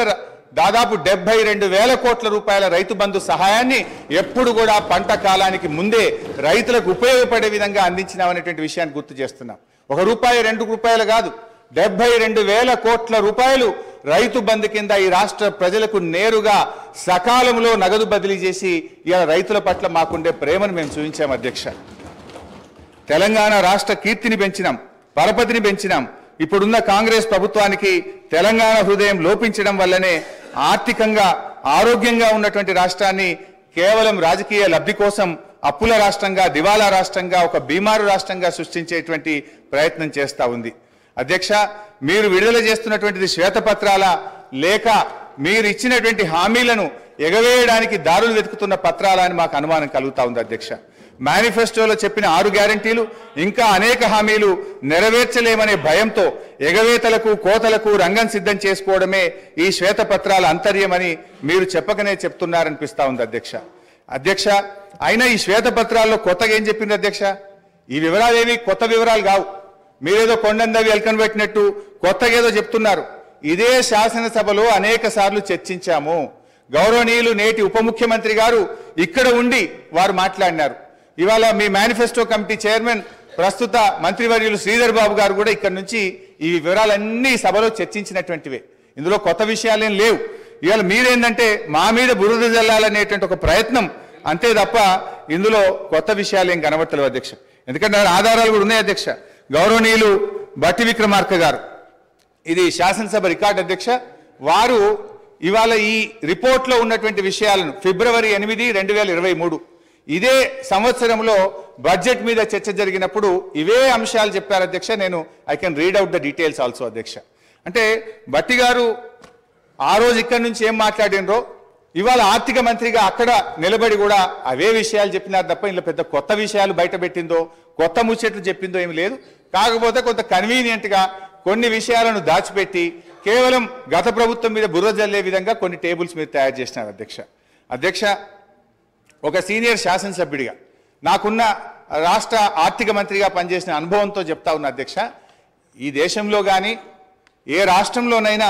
దాదాపు 72,000 కోట్ల రూపాయల రైతు బంధు సహాయాన్ని ఎప్పుడు కూడా పంట కాలానికి ముందే రైతులకు ఉపయోగపడే విధంగా అందించినామనేటువంటి విషయాన్ని గుర్తు చేస్తున్నాం. 1 రూపాయి 2 రూపాయలు కాదు, 72,000 కోట్ల రూపాయలు రైతు బంధు కింద ఈ రాష్ట్ర ప్రజలకు నేరుగా సకాలంలో నగదు బదిలీ చేసి ఇలా రైతుల పట్ల మాకుండే ప్రేమను మేము చూపించాం అధ్యక్ష. తెలంగాణ రాష్ట్ర కీర్తిని పెంచినాం, పరపతిని పెంచినాం. ఇప్పుడున్న కాంగ్రెస్ ప్రభుత్వానికి తెలంగాణ హృదయం లోపించడం వల్లనే ఆర్థికంగా ఆరోగ్యంగా ఉన్నటువంటి రాష్ట్రాన్ని కేవలం రాజకీయ లబ్ధి కోసం అప్పుల రాష్ట్రంగా, దివాలా రాష్ట్రంగా, ఒక బీమారు రాష్ట్రంగా సృష్టించేటువంటి ప్రయత్నం చేస్తూ ఉంది. అధ్యక్ష, మీరు విడుదల చేస్తున్నటువంటిది శ్వేతపత్రాల లేక మీరు ఇచ్చినటువంటి హామీలను ఎగవేయడానికి దారులు వెతుకుతున్న పత్రాల అని మాకు అనుమానం కలుగుతా ఉంది అధ్యక్ష. మేనిఫెస్టోలో చెప్పిన 6 గ్యారంటీలు ఇంకా అనేక హామీలు నెరవేర్చలేమనే భయంతో ఎగవేతలకు కోతలకు రంగం సిద్ధం చేసుకోవడమే ఈ శ్వేతపత్రాల అంతర్యమని మీరు చెప్పకనే చెప్తున్నారనిపిస్తా ఉంది అధ్యక్ష అయినా ఈ శ్వేతపత్రాల్లో కొత్తగా ఏం చెప్పింది అధ్యక్ష? ఈ వివరాలు ఏవి కొత్త వివరాలు కావు. మీరేదో కొండందవి ఎల్కను పెట్టినట్టు కొత్తగా ఏదో చెప్తున్నారు. ఇదే శాసనసభలో అనేక సార్లు చర్చించాము. గౌరవనీయులు నేటి ఉప ముఖ్యమంత్రి గారు ఇక్కడ ఉండి వారు మాట్లాడినారు. ఇవాళ మీ మేనిఫెస్టో కమిటీ చైర్మన్ ప్రస్తుత మంత్రివర్యులు శ్రీధర్ బాబు గారు కూడా ఇక్కడ నుంచి ఈ వివరాలన్నీ సభలో చర్చించినటువంటివే. ఇందులో కొత్త విషయాలేం లేవు. ఇవాళ మీరేంటంటే మా మీద బురద జల్లాలనేటువంటి ఒక ప్రయత్నం అంతే తప్ప ఇందులో కొత్త విషయాలేం కనబడతలేవు అధ్యక్ష. ఎందుకంటే ఆధారాలు కూడా ఉన్నాయి అధ్యక్ష. గౌరవనీయులు బట్టి విక్రమార్క గారు, ఇది శాసనసభ రికార్డు అధ్యక్ష, వారు ఇవాళ ఈ రిపోర్ట్లో ఉన్నటువంటి విషయాలను ఫిబ్రవరి 8, 2023 ఇదే సంవత్సరంలో బడ్జెట్ మీద చర్చ జరిగినప్పుడు ఇవే అంశాలు చెప్పారు అధ్యక్ష. నేను I can read out the details also అధ్యక్ష. అంటే బట్టి గారు ఆ రోజు ఇక్కడి నుంచి ఏం మాట్లాడినరో ఇవాళ ఆర్థిక మంత్రిగా అక్కడ నిలబడి కూడా అవే విషయాలు చెప్పినారు తప్ప ఇందులో పెద్ద కొత్త విషయాలు బయట పెట్టిందో కొత్త ముచ్చట్లు చెప్పిందో ఏమి లేదు. కాకపోతే కొంత కన్వీనియంట్గా కొన్ని విషయాలను దాచిపెట్టి కేవలం గత ప్రభుత్వం మీద బుర్ర జల్లే విధంగా కొన్ని టేబుల్స్ మీరు తయారు చేసినారు అధ్యక్ష. ఒక సీనియర్ శాసనసభ్యుడిగా నాకున్న రాష్ట్ర ఆర్థిక మంత్రిగా పనిచేసిన అనుభవంతో చెప్తా ఉన్న అధ్యక్ష, ఈ దేశంలో కానీ ఏ రాష్ట్రంలోనైనా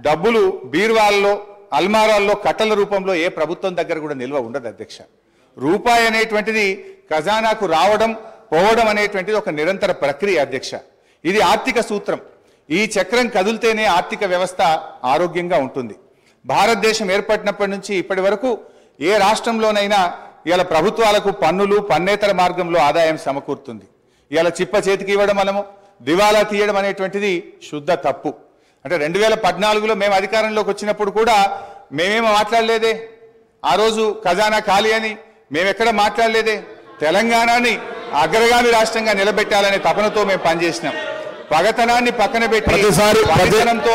డబ్బులు బీరువాల్లో అల్మారాల్లో కట్టల రూపంలో ఏ ప్రభుత్వం దగ్గర కూడా నిల్వ ఉండదు అధ్యక్ష. రూపాయి అనేటువంటిది ఖజానాకు రావడం పోవడం అనేటువంటిది ఒక నిరంతర ప్రక్రియ అధ్యక్ష. ఇది ఆర్థిక సూత్రం. ఈ చక్రం కదిలితేనే ఆర్థిక వ్యవస్థ ఆరోగ్యంగా ఉంటుంది. భారతదేశం ఏర్పడినప్పటి నుంచి ఇప్పటి వరకు ఏ రాష్ట్రంలోనైనా ఇవాళ ప్రభుత్వాలకు పన్నులు పన్నేతర మార్గంలో ఆదాయం సమకూరుతుంది. ఇవాళ చిప్ప చేతికి ఇవ్వడం మనము దివాలా తీయడం అనేటువంటిది శుద్ధ తప్పు. అంటే 2014లో మేము అధికారంలోకి వచ్చినప్పుడు కూడా మేమేమో మాట్లాడలేదే. ఆ రోజు ఖజానా ఖాళీ అని మేమెక్కడ మాట్లాడలేదే. తెలంగాణని అగ్రగామి రాష్ట్రంగా నిలబెట్టాలనే తపనతో మేము పనిచేసినాం. పగతనాన్ని పక్కన పెట్టి పగతనంతో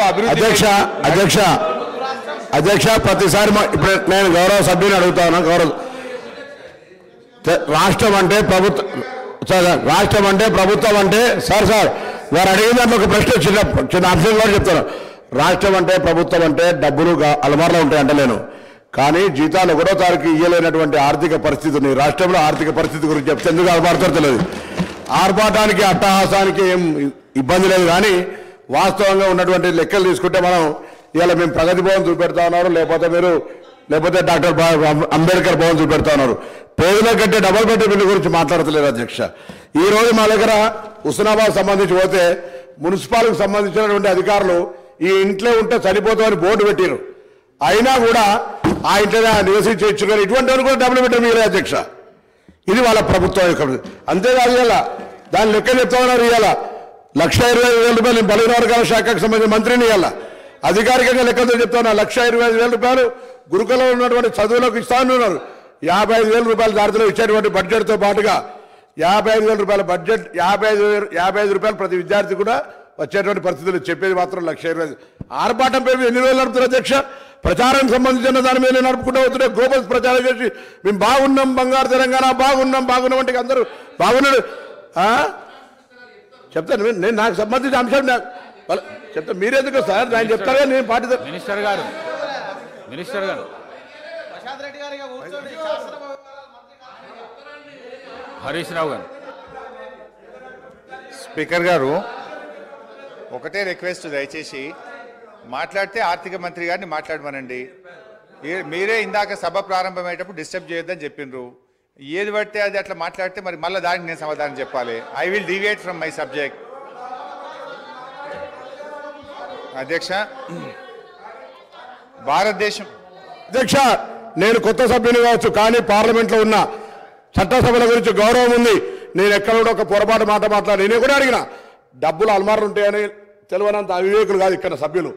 అధ్యక్ష ప్రతిసారి ఇప్పుడు నేను గౌరవ సభ్యుని అడుగుతాను. రాష్ట్రం అంటే ప్రభుత్వం అంటే సార్ వారు అడిగిన దాంట్లో ఒక ప్రశ్న చిన్న అంశం కూడా చెప్తాను. రాష్ట్రం అంటే ప్రభుత్వం అంటే డబ్బులు అలమార్లో ఉంటాయి అంటలేను, కానీ జీతాలు 1వ తారీఖు ఇయ్యలేనటువంటి ఆర్థిక పరిస్థితిని రాష్ట్రంలో ఆర్థిక పరిస్థితి గురించి చెప్తే ఎందుకు ఆర్భాడతారో తెలియదు. ఆర్భాటానికి అట్టహాసానికి ఏం ఇబ్బంది లేదు, కానీ వాస్తవంగా ఉన్నటువంటి లెక్కలు తీసుకుంటే మనం ఇవాళ మేము ప్రగతి భవన్ చూపెడతా ఉన్నారు, లేకపోతే డాక్టర్ అంబేద్కర్ భవన్ చూపెడతా ఉన్నారు. పేదల కంటే డబల్ బెడ్రూమ్ బిల్లు గురించి మాట్లాడతలేదు అధ్యక్ష. ఈ రోజు మా దగ్గర హుస్నాబాద్ సంబంధించి పోతే మున్సిపాలిటీకి సంబంధించినటువంటి అధికారులు ఈ ఇంట్లో ఉంటే చనిపోతామని బోర్డు పెట్టారు. అయినా కూడా ఆ ఇంట్లో నివసించి ఇచ్చుకొని ఇటువంటి కూడా డబుల్ బెడ్రూమ్ ఇవ్వలేదు అధ్యక్ష. ఇది వాళ్ళ ప్రభుత్వం యొక్క. అంతేకాదు ఇవాళ దాని లెక్క చెప్తా ఉన్నారు. ఇవాళ 1,25,000 రూపాయలు బలహీన వర్గాల శాఖకు సంబంధించిన మంత్రిని ఇవాళ అధికారికంగా లెక్కతో చెప్తా ఉన్నా. 1,25,000 రూపాయలు గురుకులంలో ఉన్నటువంటి చదువులకు ఇస్తా ఉన్నారు. 55,000 రూపాయల దారిలో ఇచ్చేటువంటి బడ్జెట్తో పాటుగా 55,000 రూపాయల బడ్జెట్ 55 రూపాయలు ప్రతి విద్యార్థి కూడా వచ్చేటువంటి పరిస్థితులు చెప్పేది మాత్రం 1,20,000. ఆర్భాటం పేరు ఎన్ని రోజులు నడుపుతారు అధ్యక్ష? ప్రచారానికి సంబంధించిన దాని మీద నడుపుకుంటూ అవుతున్నాయి. గ్లోబల్ ప్రచారం చేసి మేము బాగున్నాం, బంగారు తెలంగాణ బాగున్నాం అంటే అందరూ బాగున్నాడు చెప్తాను. నేను నాకు సంబంధించిన అంశం చెప్తా. మీరెందుకు సార్ ఆయన చెప్తారు కదా, నేను పార్టీ మినిస్టర్ గారు హరీష్ రావు గారు. స్పీకర్ గారు ఒకటే రిక్వెస్ట్, దయచేసి మాట్లాడితే ఆర్థిక మంత్రి గారిని మాట్లాడమనండి. మీరే ఇందాక సభ ప్రారంభమయ్యేటప్పుడు డిస్టర్బ్ చేయొద్దని చెప్పిండ్రు. ఏది పడితే అది అట్లా మాట్లాడితే మరి మళ్ళీ దానికి నేను సమాధానం చెప్పాలి. I will deviate from my subject. అధ్యక్ష, భారతదేశం అధ్యక్ష నేను కొత్త సభ్యుని కావచ్చు, కానీ పార్లమెంట్లో ఉన్న చట్టసభల గురించి గౌరవం ఉంది. నేను ఎక్కడ కూడా ఒక పొరపాటు మాట మాట్లాడి నేను కూడా అడిగిన డబ్బులు అల్మార్లు ఉంటాయని తెలియనంత అవివేకులు కాదు ఇక్కడ సభ్యులు.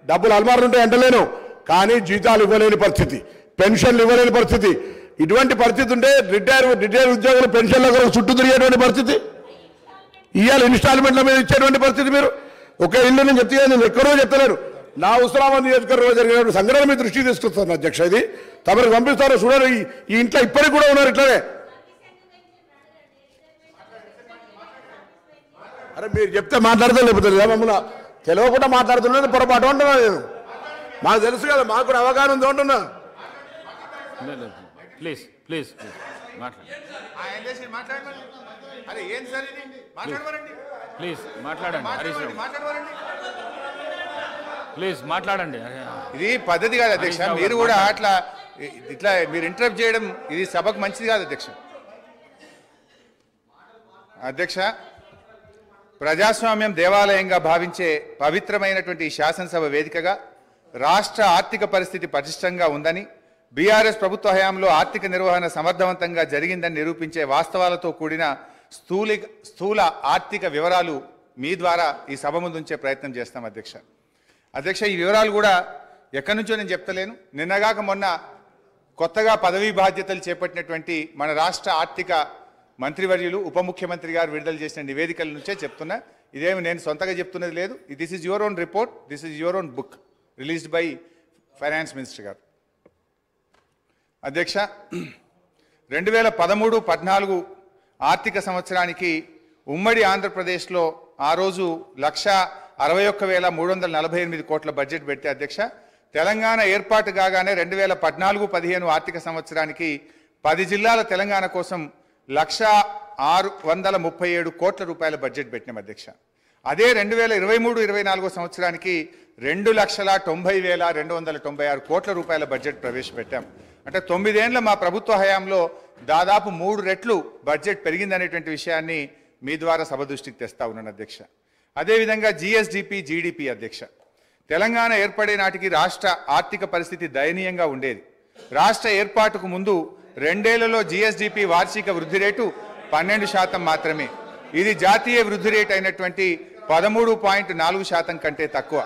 డబ్బులు అల్మార్లు ఉంటాయి అంటలేను, కానీ జీతాలు ఇవ్వలేని పరిస్థితి, పెన్షన్లు ఇవ్వలేని పరిస్థితి. ఇటువంటి పరిస్థితి ఉంటే రిటైర్ ఉద్యోగులు పెన్షన్ల కొరకు చుట్టూ తిరిగేటువంటి పరిస్థితి, ఇవాళ ఇన్స్టాల్మెంట్ల మీద ఇచ్చేటువంటి పరిస్థితి. మీరు ఒక ఇల్లు నేను చెప్తే నేను ఎక్కడో చెప్తలేను. నా హుస్నాబాద్ నియోజకవర్గంలో జరిగినటువంటి సంఘటన మీ దృష్టికి తీసుకొస్తాను అధ్యక్ష. ఇది తమకు పంపిస్తారో చూడరు. ఈ ఇంట్లో ఇప్పటికి కూడా ఉన్నారు ఇట్లనే. అరే మీరు చెప్తే మాట్లాడితే లేకపోతే మమ్మల్ని తెలియకుండా మాట్లాడుతున్నది పొరపాటు అంటున్నా నేను. మాకు తెలుసు కదా, మాకు కూడా అవగాహన ఉంది అంటున్నా. ప్లీజ్ ప్లీజ్ ప్లీజ్ మాట్లాడండి హరీష్ రావు ప్లీజ్ మాట్లాడండి. ఇది పద్ధతి కాదు అధ్యక్ష. మీరు కూడా ఇట్లా మీరు ఇంటరప్ట్ చేయడం ఇది సభకు మంచిది కాదు అధ్యక్ష. అధ్యక్ష, ప్రజాస్వామ్యం దేవాలయంగా భావించే పవిత్రమైనటువంటి ఈ శాసనసభ వేదికగా రాష్ట్ర ఆర్థిక పరిస్థితి పటిష్టంగా ఉందని, బీఆర్ఎస్ ప్రభుత్వ హయాంలో ఆర్థిక నిర్వహణ సమర్థవంతంగా జరిగిందని నిరూపించే వాస్తవాలతో కూడిన స్థూల ఆర్థిక వివరాలు మీ ద్వారా ఈ సభ ముందు ఉంచే ప్రయత్నం చేస్తాం అధ్యక్ష. అధ్యక్ష, ఈ వివరాలు కూడా ఎక్కడి నుంచో నేను చెప్తలేను. నిన్నగాక మొన్న కొత్తగా పదవీ బాధ్యతలు చేపట్టినటువంటి మన రాష్ట్ర ఆర్థిక మంత్రివర్యులు ఉప ముఖ్యమంత్రి గారు విడుదల చేసిన నివేదికల నుంచే చెప్తున్నా. ఇదేమి నేను సొంతగా చెప్తున్నది లేదు. This is your own report, this is your own book released by finance minister గారు. అధ్యక్ష, 2013-14 ఆర్థిక సంవత్సరానికి ఉమ్మడి ఆంధ్రప్రదేశ్లో ఆ రోజు 1,61,348 కోట్ల బడ్జెట్ పెడితే అధ్యక్ష, తెలంగాణ ఏర్పాటు కాగానే 2014-15 ఆర్థిక సంవత్సరానికి 10 జిల్లాల తెలంగాణ కోసం 1,637 కోట్ల రూపాయల బడ్జెట్ పెట్టినాం అధ్యక్ష. అదే 2023-24 సంవత్సరానికి 2,90,296 కోట్ల రూపాయల బడ్జెట్ ప్రవేశపెట్టాం. అంటే 9 ఏళ్ల మా ప్రభుత్వ హయాంలో దాదాపు 3 రెట్లు బడ్జెట్ పెరిగిందనేటువంటి విషయాన్ని మీ ద్వారా సభ దృష్టికి తెస్తా ఉన్నాను అధ్యక్ష. అదేవిధంగా జిఎస్డిపి, జీడిపి అధ్యక్ష, తెలంగాణ ఏర్పడే నాటికి రాష్ట్ర ఆర్థిక పరిస్థితి దయనీయంగా ఉండేది. రాష్ట్ర ఏర్పాటుకు ముందు 2 ఏళ్లలో జిఎస్డిపి వార్షిక వృద్ధి రేటు 12% మాత్రమే. ఇది జాతీయ వృద్ధి రేటు అయినటువంటి 13.4% కంటే తక్కువ.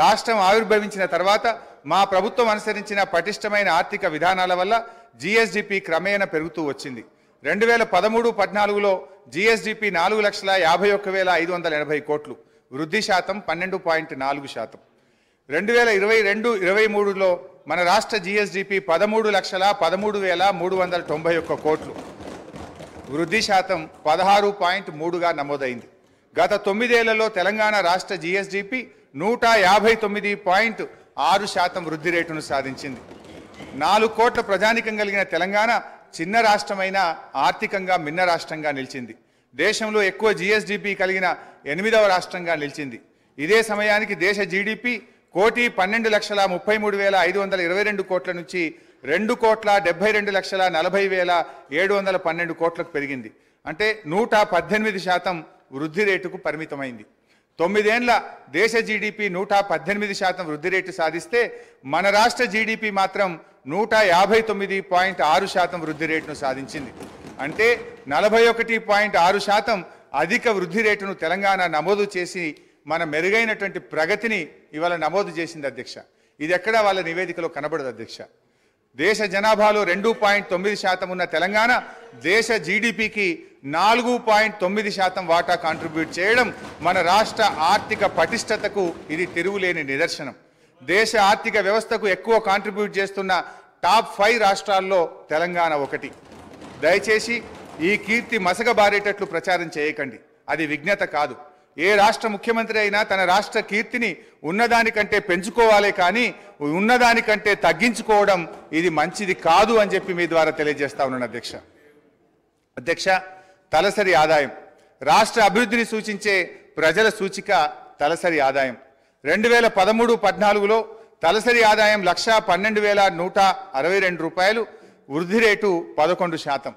రాష్ట్రం ఆవిర్భవించిన తర్వాత మా ప్రభుత్వం అనుసరించిన పటిష్టమైన ఆర్థిక విధానాల వల్ల జిఎస్డిపి క్రమేణా పెరుగుతూ వచ్చింది. 2013-14లో జిఎస్డిపి 4,51,580 కోట్లు, వృద్ధి శాతం 12.4%. 2022-23లో మన రాష్ట్ర జిఎస్డిపి 13,13,391 కోట్లు, వృద్ధి శాతం 16.3గా నమోదైంది. గత 9 ఏళ్లలో తెలంగాణ రాష్ట్ర జిఎస్డిపి 159.6% వృద్ధి రేటును సాధించింది. 4 కోట్ల ప్రజానికం కలిగిన తెలంగాణ చిన్న రాష్ట్రమైన ఆర్థికంగా మిన్న రాష్ట్రంగా నిలిచింది. దేశంలో ఎక్కువ జిఎస్డిపి కలిగిన 8వ రాష్ట్రంగా నిలిచింది. ఇదే సమయానికి దేశ జీడిపి 1,33,522 కోట్ల నుంచి 2,72,40,712 కోట్లకు పెరిగింది. అంటే 118% వృద్ధి రేటుకు పరిమితమైంది. 9 ఏళ్ల దేశ జీడిపి 118% వృద్ధి రేటు సాధిస్తే మన రాష్ట్ర జీడిపి మాత్రం 159.6% వృద్ధి రేటును సాధించింది. అంటే 41.6% అధిక వృద్ధి రేటును తెలంగాణ నమోదు చేసి మన మెరుగైనటువంటి ప్రగతిని ఇవాళ నమోదు చేసింది అధ్యక్ష. ఇది ఎక్కడా వాళ్ళ నివేదికలో కనబడదు అధ్యక్ష. దేశ జనాభాలో 2.9% ఉన్న తెలంగాణ దేశ జీడిపికి 4.9% వాటా కాంట్రిబ్యూట్ చేయడం మన రాష్ట్ర ఆర్థిక పటిష్టతకు ఇది తిరుగులేని నిదర్శనం. దేశ ఆర్థిక వ్యవస్థకు ఎక్కువ కాంట్రిబ్యూట్ చేస్తున్న టాప్ 5 రాష్ట్రాల్లో తెలంగాణ ఒకటి. దయచేసి ఈ కీర్తి మసకబారేటట్లు ప్రచారం చేయకండి, అది విజ్ఞత కాదు. ఏ రాష్ట్ర ముఖ్యమంత్రి అయినా తన రాష్ట్ర కీర్తిని ఉన్నదానికంటే పెంచుకోవాలే కానీ ఉన్నదానికంటే తగ్గించుకోవడం ఇది మంచిది కాదు అని చెప్పి మీ ద్వారా తెలియజేస్తా ఉన్నాను అధ్యక్ష. అధ్యక్ష, తలసరి ఆదాయం రాష్ట్ర అభివృద్ధిని సూచించే ప్రజల సూచిక తలసరి ఆదాయం. 2013-14లో తలసరి ఆదాయం 1,12,162 రూపాయలు, వృద్ధి రేటు 11%.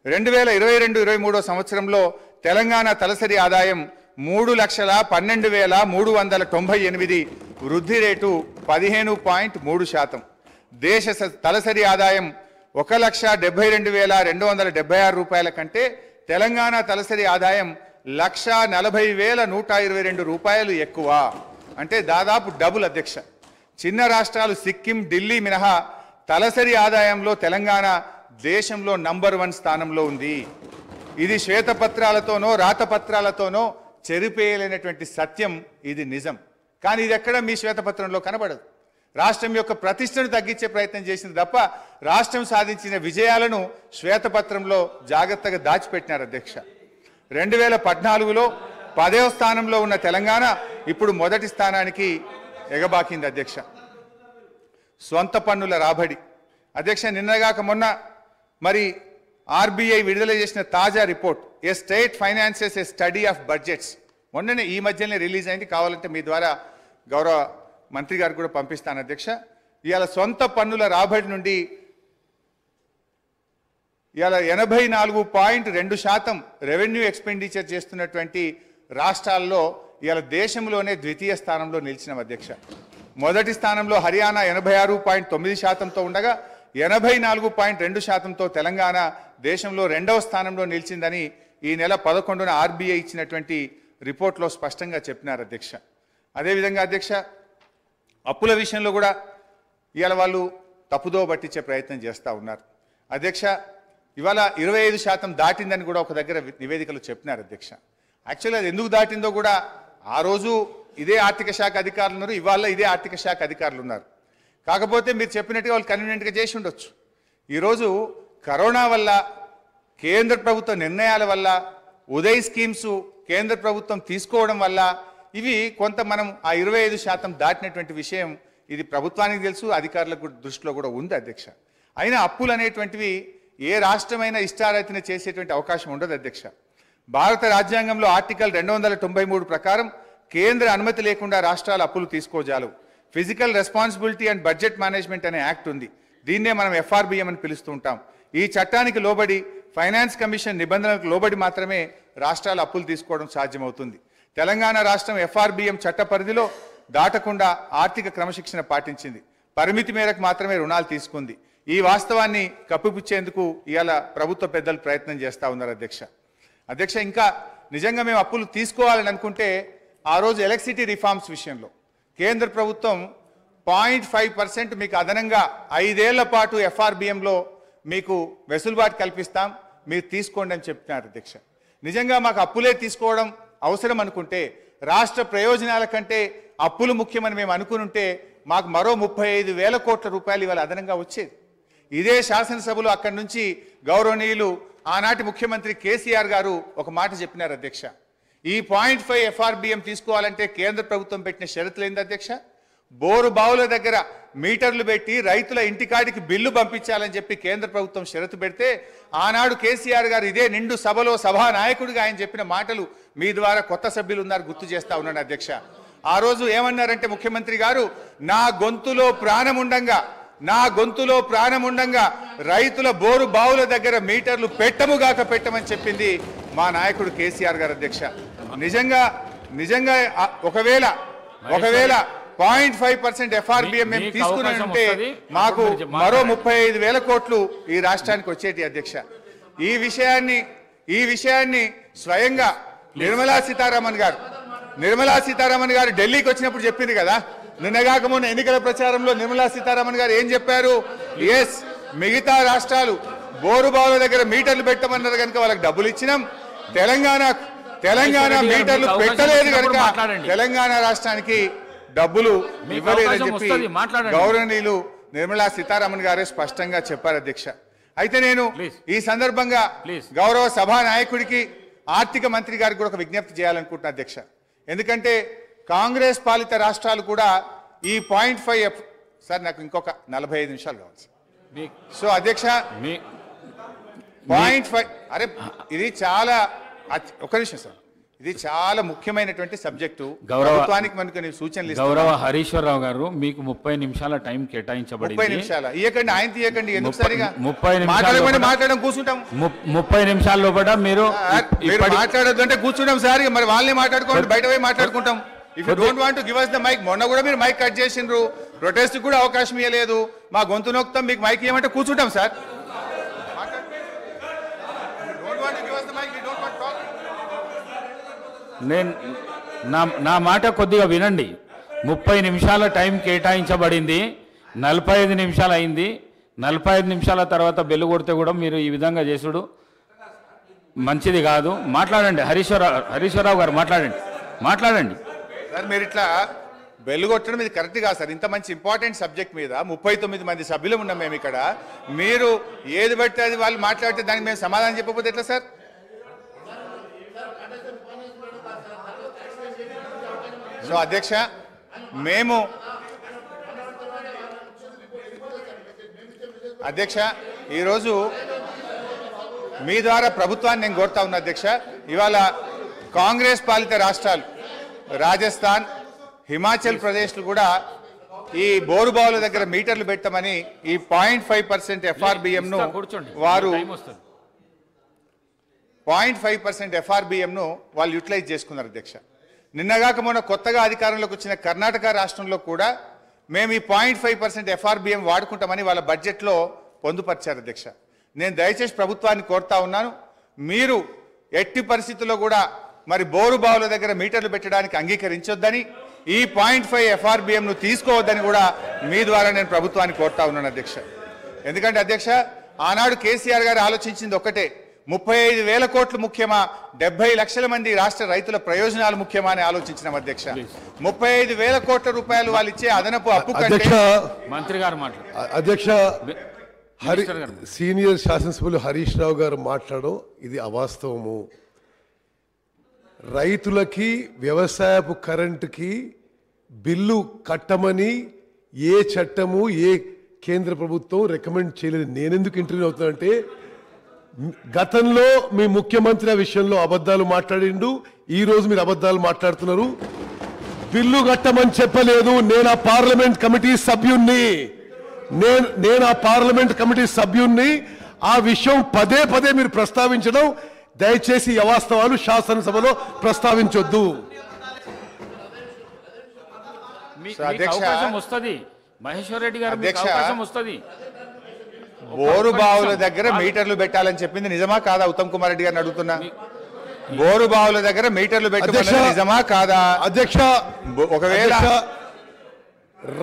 2022-23 సంవత్సరంలో తెలంగాణ తలసరి ఆదాయం 3,12,398, వృద్ధి రేటు 15.3%. దేశ తలసరి ఆదాయం 1,72,276 రూపాయల కంటే తెలంగాణ తలసరి ఆదాయం 1,40,122 రూపాయలు ఎక్కువ. అంటే దాదాపు డబుల్ అధ్యక్ష. చిన్న రాష్ట్రాలు సిక్కిం, ఢిల్లీ మినహా తలసరి ఆదాయంలో తెలంగాణ దేశంలో నంబర్ 1 స్థానంలో ఉంది. ఇది శ్వేతపత్రాలతోనో రాతపత్రాలతోనో చెరిపేయలేనటువంటి సత్యం, ఇది నిజం. కానీ ఇది ఎక్కడ మీ శ్వేతపత్రంలో కనబడదు. రాష్ట్రం యొక్క ప్రతిష్టను తగ్గించే ప్రయత్నం చేసింది తప్ప రాష్ట్రం సాధించిన విజయాలను శ్వేతపత్రంలో జాగ్రత్తగా దాచిపెట్టినారు అధ్యక్ష. 2014లో 10వ స్థానంలో ఉన్న తెలంగాణ ఇప్పుడు మొదటి స్థానానికి ఎగబాకింది అధ్యక్ష. స్వంత పన్నుల రాబడి అధ్యక్ష, నిన్నగాక మొన్న మరి ఆర్బీఐ విడుదల చేసిన తాజా report A state finances A study of budgets మొన్ననే ఈ మధ్యనే రిలీజ్ అయింది. కావాలంటే మీ ద్వారా గౌరవ మంత్రి గారికి కూడా పంపిస్తాను అధ్యక్ష. ఇవాళ సొంత పన్నుల రాబడి నుండి ఇవాళ 84.2% రెవెన్యూ ఎక్స్పెండిచర్ చేస్తున్నటువంటి రాష్ట్రాల్లో ఇవాళ దేశంలోనే ద్వితీయ స్థానంలో నిలిచిన అధ్యక్ష. మొదటి స్థానంలో హర్యానా 86.9%తో ఉండగా 84.2%తో తెలంగాణ దేశంలో రెండవ స్థానంలో నిలిచిందని ఈ నెల 11న ఆర్బీఐ ఇచ్చినటువంటి రిపోర్ట్లో స్పష్టంగా చెప్పినారు అధ్యక్ష. అదేవిధంగా అధ్యక్ష, అప్పుల విషయంలో కూడా ఇవాళ వాళ్ళు తప్పుదో పట్టించే ప్రయత్నం చేస్తూ ఉన్నారు అధ్యక్ష. ఇవాళ 25% దాటిందని కూడా ఒక దగ్గర నివేదికలు చెప్పినారు అధ్యక్ష. యాక్చువల్లీ అది ఎందుకు దాటిందో కూడా ఆ రోజు ఇదే ఆర్థిక శాఖ అధికారులు ఉన్నారు, ఇవాళ ఇదే ఆర్థిక శాఖ అధికారులు ఉన్నారు. కాకపోతే మీరు చెప్పినట్టుగా వాళ్ళు కన్వీనియంట్గా చేసి ఉండొచ్చు. ఈరోజు కరోనా వల్ల, కేంద్ర ప్రభుత్వ నిర్ణయాల వల్ల, ఉదయ్ స్కీమ్స్ కేంద్ర ప్రభుత్వం తీసుకోవడం వల్ల ఇవి కొంత మనం ఆ 25% దాటినటువంటి విషయం ఇది ప్రభుత్వానికి తెలుసు, అధికారులకు దృష్టిలో కూడా ఉంది అధ్యక్ష. అయినా అప్పులు అనేటువంటివి ఏ రాష్ట్రమైనా ఇష్టారీతిన చేసేటువంటి అవకాశం ఉండదు అధ్యక్ష. భారత రాజ్యాంగంలో ఆర్టికల్ 293 ప్రకారం కేంద్ర అనుమతి లేకుండా రాష్ట్రాలు అప్పులు తీసుకోజాలు. Physical responsibility and budget management అనే యాక్ట్ ఉంది. దీన్నే మనం ఎఫ్ఆర్బిఎం అని పిలుస్తూ ఉంటాం. ఈ చట్టానికి లోబడి ఫైనాన్స్ కమిషన్ నిబంధనలకు లోబడి మాత్రమే రాష్ట్రాలు అప్పులు తీసుకోవడం సాధ్యమవుతుంది. తెలంగాణ రాష్ట్రం ఎఫ్ఆర్బిఎం చట్ట పరిధిలో దాటకుండా ఆర్థిక క్రమశిక్షణ పాటించింది. పరిమితి మేరకు మాత్రమే రుణాలు తీసుకుంది. ఈ వాస్తవాన్ని కప్పిపుచ్చేందుకు ఇవాళ ప్రభుత్వ పెద్దలు ప్రయత్నం చేస్తూ ఉన్నారు అధ్యక్ష. ఇంకా నిజంగా మేము అప్పులు తీసుకోవాలని అనుకుంటే ఆ రోజు ఎలక్ట్రిసిటీ రిఫార్మ్స్ విషయంలో కేంద్ర ప్రభుత్వం 0.5% మీకు అదనంగా 5 ఏళ్ల పాటు ఎఫ్ఆర్బిఎంలో మీకు వెసులుబాటు కల్పిస్తాం, మీరు తీసుకోండి అని చెప్తున్నారు అధ్యక్ష. నిజంగా మాకు అప్పులే తీసుకోవడం అవసరం అనుకుంటే, రాష్ట్ర ప్రయోజనాల కంటే అప్పులు ముఖ్యమని మేము అనుకునుంటే మాకు మరో 35,000 కోట్ల రూపాయలు ఇవాళ అదనంగా వచ్చేది. ఇదే శాసనసభలో అక్కడి నుంచి గౌరవనీయులు ఆనాటి ముఖ్యమంత్రి కేసీఆర్ గారు ఒక మాట చెప్పినారు అధ్యక్ష. ఈ 0.5 ఎఫ్ఆర్బిఎం తీసుకోవాలంటే కేంద్ర ప్రభుత్వం పెట్టిన షరతులు ఏంది అధ్యక్ష? బోరు బావుల దగ్గర మీటర్లు పెట్టి రైతుల ఇంటికాడికి బిల్లు పంపించాలని చెప్పి కేంద్ర ప్రభుత్వం షరతు పెడితే ఆనాడు కేసీఆర్ గారు ఇదే నిండు సభలో సభా నాయకుడిగా ఆయన చెప్పిన మాటలు మీ ద్వారా కొత్త సభ్యులు ఉన్నారు గుర్తు చేస్తా ఉన్నాను అధ్యక్ష. ఆ రోజు ఏమన్నారంటే ముఖ్యమంత్రి గారు, నా గొంతులో ప్రాణముండంగా రైతుల బోరు బావుల దగ్గర మీటర్లు పెట్టముగాక పెట్టమని చెప్పింది మా నాయకుడు కేసీఆర్ గారు అధ్యక్ష. నిజంగా ఒకవేళ 0.5% ఎఫ్ఆర్బిఎం మేము తీసుకున్నామంటే మాకు మరో 35,000 కోట్లు ఈ రాష్ట్రానికి వచ్చేటి అధ్యక్ష. ఈ విషయాన్ని స్వయంగా నిర్మలా సీతారామన్ గారు ఢిల్లీకి వచ్చినప్పుడు చెప్పింది కదా. నిన్నగాక మొన్న ఎన్నికల ప్రచారంలో నిర్మలా సీతారామన్ గారు ఏం చెప్పారు? ఎస్, మిగతా రాష్ట్రాలు బోరుబావుల దగ్గర మీటర్లు పెట్టమన్నారు కనుక వాళ్ళకి డబ్బులు ఇచ్చినాం, తెలంగాణ మీటర్లు పెట్టలేదు కనుక తెలంగాణ రాష్ట్రానికి డబ్బులు ఇవ్వలేదని చెప్పి గౌరవనీయులు నిర్మలా సీతారామన్ గారే స్పష్టంగా చెప్పారు అధ్యక్ష. అయితే నేను ఈ సందర్భంగా గౌరవ సభా నాయకుడికి, ఆర్థిక మంత్రి గారికి కూడా ఒక విజ్ఞప్తి చేయాలనుకుంటున్నా అధ్యక్ష. ఎందుకంటే కాంగ్రెస్ పాలిత రాష్ట్రాలు కూడా ఈ 0.5 సార్ నాకు ఇంకొక 45 నిమిషాలు కావాలి సార్. సో అధ్యక్ష 0.5 అరే ఇది చాలా ఒక నిమిషం సార్, ఇది చాలా ముఖ్యమైనటువంటి సబ్జెక్టు. ప్రభుత్వానికి మనకు సూచనలు గౌరవ హరీశ్వరరావు గారు మీకు 30 నిమిషాల టైం కేటాయించబడింది. 30 నిమిషాలు ఇవ్వకండి, ఆయన తీయకండి, ఎందుకు సరిగా 30 నిమిషాలు మాట్లాడడం కూర్చుంటాం. 30 నిమిషాల లోపల మీరు మాట్లాడొద్దు అంటే కూర్చుంటాం సార్. మరి వాళ్ళని మాట్లాడుకోండి, బయట పోయి మాట్లాడుకుంటాం. If you don't want to give us the mic, మొన్న కూడా మీరు మైక్ కట్ చేసిండ్రు, ప్రొటెస్ట్ కూడా అవకాశం ఇవ్వలేదు, మా గొంతు నొక్కుతాం, మీకు మైక్ ఇవ్వమంటే కూర్చుంటాం సార్. నేను నా మాట కొద్దిగా వినండి. 30 నిమిషాల టైం కేటాయించబడింది, 45 నిమిషాలు అయింది. 45 నిమిషాల తర్వాత బెల్లు కొడితే కూడా మీరు ఈ విధంగా చేసుడు మంచిది కాదు. మాట్లాడండి హరీశ్వరరావు గారు, మాట్లాడండి సార్. మీరు ఇట్లా బెల్లు కొట్టడం ఇది కరెక్ట్ కాదు సార్. ఇంత మంచి ఇంపార్టెంట్ సబ్జెక్ట్ మీద 39 మంది సభ్యులు ఉన్నాం మేము ఇక్కడ. మీరు ఏది బట్టి అది వాళ్ళు మాట్లాడితే దానికి మేము సమాధానం చెప్పకపోతే ఎట్లా సార్? సో అధ్యక్ష మేము అధ్యక్ష ఈరోజు మీ ద్వారా ప్రభుత్వాన్ని నేను కోరుతా ఉన్నా అధ్యక్ష. ఇవాళ కాంగ్రెస్ పాలిత రాష్ట్రాలు రాజస్థాన్, హిమాచల్ ప్రదేశ్లు కూడా ఈ బోరుబావుల దగ్గర మీటర్లు పెట్టమని ఈ 0.5% FRBM-ను వారు 0.5% FRBM-ను వాళ్ళు యూటిలైజ్ చేసుకున్నారు అధ్యక్ష. నిన్నగాక మొన్న కొత్తగా అధికారంలోకి వచ్చిన కర్ణాటక రాష్ట్రంలో కూడా మేము ఈ 0.5% FRBM వాడుకుంటామని వాళ్ళ బడ్జెట్లో పొందుపరిచారు అధ్యక్ష. నేను దయచేసి ప్రభుత్వాన్ని కోరుతా ఉన్నాను, మీరు ఎట్టి పరిస్థితుల్లో కూడా మరి బోరు బావుల దగ్గర మీటర్లు పెట్టడానికి అంగీకరించొద్దని, ఈ 0.5 FRBM-ను తీసుకోవద్దని కూడా మీ ద్వారా నేను ప్రభుత్వాన్ని కోరుతా ఉన్నాను అధ్యక్ష. ఎందుకంటే అధ్యక్ష ఆనాడు కేసీఆర్ గారు ఆలోచించింది ఒకటే, 35,000 కోట్లు ముఖ్యమా, 70 లక్షల మంది రాష్ట్ర రైతుల ప్రయోజనాలు ముఖ్యమా అని ఆలోచించిన అధ్యక్ష. 35,000 కోట్ల రూపాయలు వాళ్ళు ఇచ్చే అదనపు అప్పు కంటే మంత్రి గారు అధ్యక్ష సీనియర్ శాసనసభ్యులు హరీష్ రావు గారు మాట్లాడడం ఇది అవాస్తవము. రైతులకి వ్యవసాయపు కరెంటుకి బిల్లు కట్టమని ఏ చట్టము ఏ కేంద్ర ప్రభుత్వం రికమెండ్ చేయలేదు. నేనెందుకు ఇంటర్వ్యూ అవుతానంటే, గతంలో మీ ముఖ్యమంత్రి ఆ విషయంలో అబద్ధాలు మాట్లాడిండు, ఈ రోజు మీరు అబద్ధాలు మాట్లాడుతున్నారు. బిల్లు కట్టమని చెప్పలేదు. నేను ఆ పార్లమెంట్ కమిటీ సభ్యుణ్ణి ఆ విషయం పదే పదే మీరు ప్రస్తావించడం దయచేసి అవాస్తవాలు శాసనసభలో ప్రస్తావించొద్దు. అవకాశం వస్తుంది మహేశ్వర్ రెడ్డి గారు, అవకాశం వస్తుంది. బోరు బావుల దగ్గర మీటర్లు పెట్టాలని చెప్పింది నిజమా కాదా? ఉత్తమ్ కుమార్ రెడ్డి గారిని అడుగుతున్నా, బోరు బావుల దగ్గర మీటర్లు పెట్టాలని నిజమా కాదా? అధ్యక్ష ఒకవేళ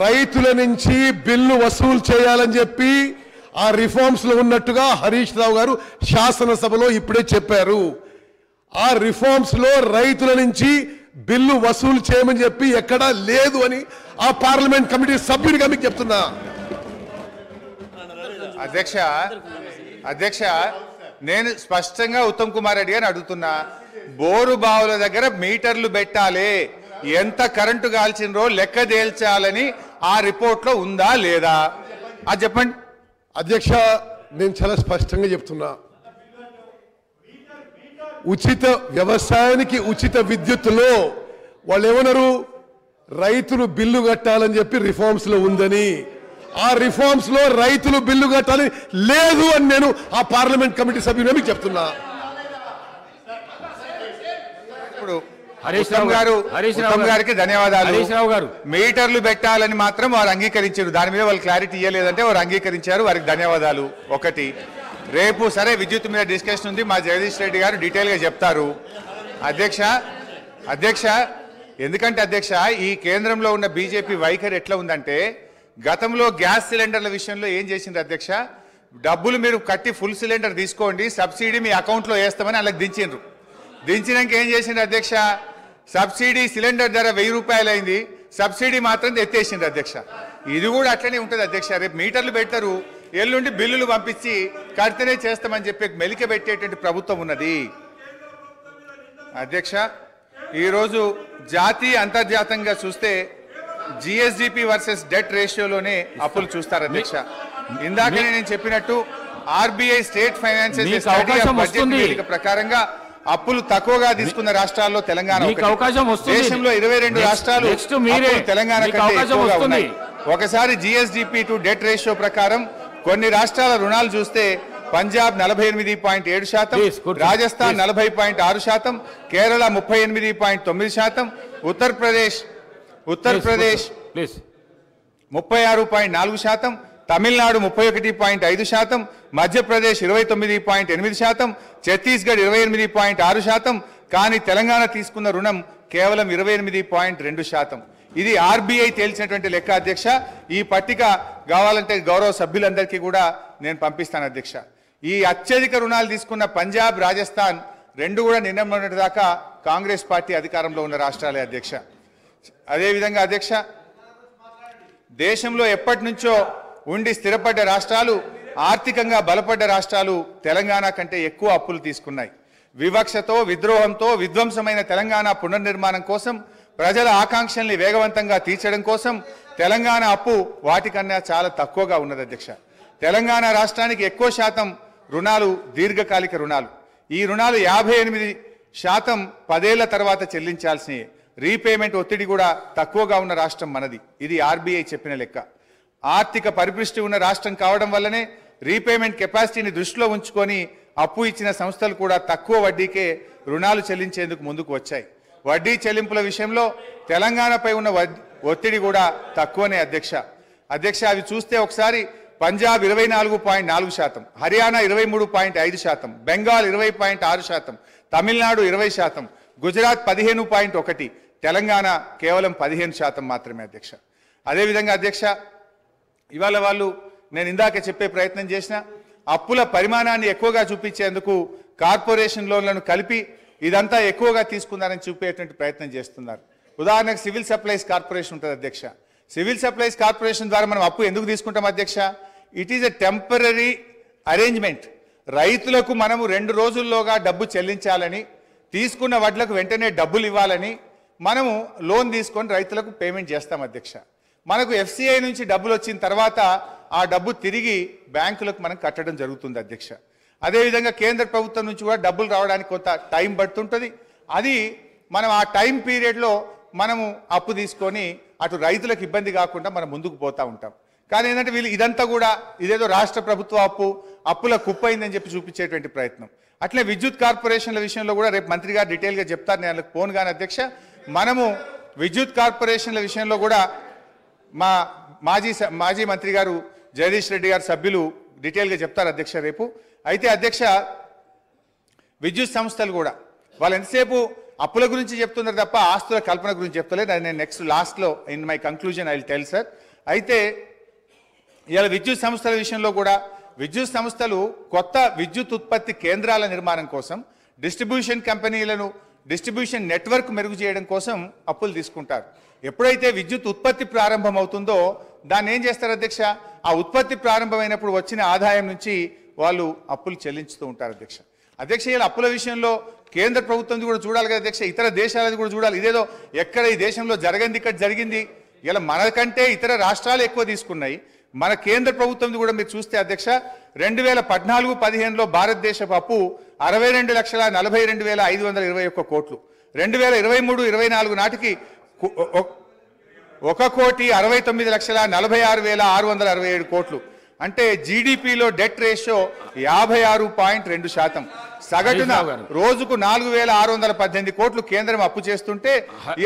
రైతుల నుంచి బిల్లు వసూలు చేయాలని చెప్పి ఆ రిఫార్మ్స్ లో ఉన్నట్టుగా హరీష్ రావు గారు శాసనసభలో ఇప్పుడే చెప్పారు. ఆ రిఫార్మ్స్ లో రైతుల నుంచి బిల్లు వసూలు చేయమని చెప్పి ఎక్కడా లేదు అని ఆ పార్లమెంట్ కమిటీ సభ్యుడిగా మీకు చెప్తున్నా. అధ్యక్ష నేను స్పష్టంగా ఉత్తమ్ కుమార్ రెడ్డి గారిని అడుగుతున్నా, బోరు బావుల దగ్గర మీటర్లు పెట్టాలి, ఎంత కరెంటు కాల్చినరో లెక్క తేల్చాలని ఆ రిపోర్ట్ లో ఉందా లేదా అది చెప్పండి. అధ్యక్ష నేను చాలా స్పష్టంగా చెప్తున్నా, ఉచిత వ్యవసాయానికి ఉచిత విద్యుత్తులో వాళ్ళు ఏమన్నారు, రైతులు బిల్లు కట్టాలని చెప్పి రిఫార్మ్స్ లో ఉందని, ఆ రిఫార్మ్స్ లో రైతులు బిల్లు కట్టాలని లేదు అని నేను ఆ పార్లమెంట్ కమిటీ సభ్యులు మీకు చెప్తున్నా. ఇప్పుడు ఉత్తమ్ గారికి ధన్యవాదాలు. మీటర్లు పెట్టాలని మాత్రం వారు అంగీకరించారు, దాని మీద వాళ్ళు క్లారిటీ ఇవ్వలేదంటే వారు అంగీకరించారు, వారికి ధన్యవాదాలు. ఒకటి, రేపు సరే విద్యుత్ మీద డిస్కషన్ ఉంది, మా జగదీష్ రెడ్డి గారు డీటెయిల్ గా చెప్తారు. అధ్యక్ష ఎందుకంటే అధ్యక్ష ఈ కేంద్రంలో ఉన్న బీజేపీ వైఖరి ఎట్లా ఉందంటే, గతంలో గ్యాస్ సిలిండర్ల విషయంలో ఏం చేసింది అధ్యక్ష, డబ్బులు మీరు కట్టి ఫుల్ సిలిండర్ తీసుకోండి, సబ్సిడీ మీ అకౌంట్లో వేస్తామని అలాగ దించిండ్రు. దించినాక ఏం చేసింది అధ్యక్ష, సబ్సిడీ సిలిండర్ ధర 1000 రూపాయలు అయింది, సబ్సిడీ మాత్రం ఎత్తేసింది అధ్యక్ష. ఇది కూడా అట్లనే ఉంటుంది అధ్యక్ష. రేపు మీటర్లు పెడతారు, ఎల్లుండి బిల్లులు పంపించి కడితేనే చేస్తామని చెప్పి మెలిక పెట్టేటువంటి ప్రభుత్వం ఉన్నది అధ్యక్ష. ఈరోజు జాతీయ అంతర్జాతీయంగా చూస్తే జిఎస్డిపి వర్సెస్ డెట్ రేషియోలోనే అప్పులు చూస్తారు అధ్యక్ష. ఇందాకనే నేను చెప్పినట్టు ఆర్బీఐ స్టేట్ ఫైనాన్షియల్ బడ్జెట్ ప్రకారంగా అప్పులు తక్కువగా తీసుకున్న రాష్ట్రాల్లో తెలంగాణ దేశంలో 22 రాష్ట్రాలు తెలంగాణ కంటే ఎక్కువగా ఉన్నాయి. ఒకసారి జిఎస్డిపి టు డెట్ రేషియో ప్రకారం కొన్ని రాష్ట్రాల రుణాలు చూస్తే పంజాబ్ 48.7%, రాజస్థాన్ 40.6%, కేరళ 38.9%, ఉత్తరప్రదేశ్ 36.4%, తమిళనాడు 31.5%, మధ్యప్రదేశ్ 29.8%, ఛత్తీస్గఢ్ 28.6%. కానీ తెలంగాణ తీసుకున్న రుణం కేవలం 28.2%. ఇది ఆర్బీఐ తేల్చినటువంటి లెక్క అధ్యక్ష. ఈ పట్టిక కావాలంటే గౌరవ సభ్యులందరికీ కూడా నేను పంపిస్తాను అధ్యక్ష. ఈ అత్యధిక రుణాలు తీసుకున్న పంజాబ్, రాజస్థాన్ రెండు కూడా నిన్న మొన్నటి దాకా కాంగ్రెస్ పార్టీ అధికారంలో ఉన్న రాష్ట్రాలే అధ్యక్ష. అదేవిధంగా అధ్యక్ష, దేశంలో ఎప్పటి నుంచో ఉండి స్థిరపడ్డ రాష్ట్రాలు, ఆర్థికంగా బలపడ్డ రాష్ట్రాలు తెలంగాణ కంటే ఎక్కువ అప్పులు తీసుకున్నాయి. వివక్షతో, విద్రోహంతో విధ్వంసమైన తెలంగాణ పునర్నిర్మాణం కోసం ప్రజల ఆకాంక్షల్ని వేగవంతంగా తీర్చడం కోసం తెలంగాణ అప్పు వాటికన్నా చాలా తక్కువగా ఉన్నది అధ్యక్ష. తెలంగాణ రాష్ట్రానికి ఎక్కువ శాతం రుణాలు దీర్ఘకాలిక రుణాలు. ఈ రుణాలు 58% 10 ఏళ్ల తర్వాత చెల్లించాల్సినవి. రీపేమెంట్ ఒత్తిడి కూడా తక్కువగా ఉన్న రాష్ట్రం మనది. ఇది ఆర్బీఐ చెప్పిన లెక్క. ఆర్థిక పరిపుష్టి ఉన్న రాష్ట్రం కావడం వల్లనే రీపేమెంట్ కెపాసిటీని దృష్టిలో ఉంచుకొని అప్పు ఇచ్చిన సంస్థలు కూడా తక్కువ వడ్డీకే రుణాలు చెల్లించేందుకు ముందుకు వచ్చాయి. వడ్డీ చెల్లింపుల విషయంలో తెలంగాణపై ఉన్న ఒత్తిడి కూడా తక్కువనే అధ్యక్ష. అవి చూస్తే ఒకసారి పంజాబ్ 24.4%, హర్యానా 23.5%, బెంగాల్ 20.6%, తమిళనాడు 20%, గుజరాత్ 15.1%, తెలంగాణ కేవలం 15% మాత్రమే అధ్యక్ష. అదేవిధంగా అధ్యక్ష, ఇవాళ వాళ్ళు నేను ఇందాక చెప్పే ప్రయత్నం చేసిన అప్పుల పరిమాణాన్ని ఎక్కువగా చూపించేందుకు కార్పొరేషన్ లోన్లను కలిపి ఇదంతా ఎక్కువగా తీసుకున్నారని చూపేటువంటి ప్రయత్నం చేస్తున్నారు. ఉదాహరణకు సివిల్ సప్లైస్ కార్పొరేషన్ ఉంటుంది అధ్యక్ష. సివిల్ సప్లైస్ కార్పొరేషన్ ద్వారా మనం అప్పు ఎందుకు తీసుకుంటాం అధ్యక్ష? It is a temporary arrangement. రైతులకు మనము 2 రోజుల్లోగా డబ్బు చెల్లించాలని, తీసుకున్న వడ్లకు వెంటనే డబ్బులు ఇవ్వాలని మనము లోన్ తీసుకొని రైతులకు పేమెంట్ చేస్తాం అధ్యక్ష. మనకు ఎఫ్సిఐ నుంచి డబ్బులు వచ్చిన తర్వాత ఆ డబ్బు తిరిగి బ్యాంకులకు మనం కట్టడం జరుగుతుంది అధ్యక్ష. అదేవిధంగా కేంద్ర ప్రభుత్వం నుంచి కూడా డబ్బులు రావడానికి కొంత టైం పడుతుంటుంది. అది మనం ఆ టైం పీరియడ్లో మనము అప్పు తీసుకొని అటు రైతులకు ఇబ్బంది కాకుండా మనం ముందుకు పోతూ ఉంటాం. కానీ ఏంటంటే వీళ్ళు ఇదంతా కూడా ఇదేదో రాష్ట్ర ప్రభుత్వ అప్పుల కుప్పైందని చెప్పి చూపించేటువంటి ప్రయత్నం. అట్లే విద్యుత్ కార్పొరేషన్ల విషయంలో కూడా రేపు మంత్రి గారు డీటెయిల్గా చెప్తారు, నేను వాళ్ళకి ఫోన్ కానీ అధ్యక్ష. మనము విద్యుత్ కార్పొరేషన్ల విషయంలో కూడా మా మాజీ మంత్రి గారు జగదీష్ రెడ్డి గారు సభ్యులు డీటెయిల్గా చెప్తారు అధ్యక్ష రేపు. అయితే అధ్యక్ష, విద్యుత్ సంస్థలు కూడా వాళ్ళు ఎంతసేపు అప్పుల గురించి చెప్తున్నారు తప్ప ఆస్తుల కల్పన గురించి చెప్తలేదు. అది నేను నెక్స్ట్ లాస్ట్లో in my conclusion I will tell sir. అయితే ఇవాళ విద్యుత్ సంస్థల విషయంలో కూడా విద్యుత్ సంస్థలు కొత్త విద్యుత్ ఉత్పత్తి కేంద్రాల నిర్మాణం కోసం, డిస్ట్రిబ్యూషన్ నెట్వర్క్ మెరుగు చేయడం కోసం అప్పులు తీసుకుంటారు. ఎప్పుడైతే విద్యుత్ ఉత్పత్తి ప్రారంభమవుతుందో దాన్ని ఏం చేస్తారు అధ్యక్ష? ఆ ఉత్పత్తి ప్రారంభమైనప్పుడు వచ్చిన ఆదాయం నుంచి వాళ్ళు అప్పులు చెల్లించుతూ ఉంటారు అధ్యక్ష. ఇలా అప్పుల విషయంలో కేంద్ర ప్రభుత్వం కూడా చూడాలి కదా అధ్యక్ష, ఇతర దేశాలది కూడా చూడాలి. ఇదేదో ఎక్కడ ఈ దేశంలో జరగంది ఇక్కడ జరిగింది. ఇలా మనకంటే ఇతర రాష్ట్రాలు ఎక్కువ తీసుకున్నాయి. మన కేంద్ర ప్రభుత్వం కూడా మీరు చూస్తే అధ్యక్ష, 2014-15లో భారతదేశపు అప్పు 62,42,521 కోట్లు. 2023-24 నాటికి 1,69,46,667 కోట్లు. అంటే జీడిపిలో డెట్ రేషియో 56.2%. సగటున రోజుకు 4,618 కోట్లు కేంద్రం అప్పు చేస్తుంటే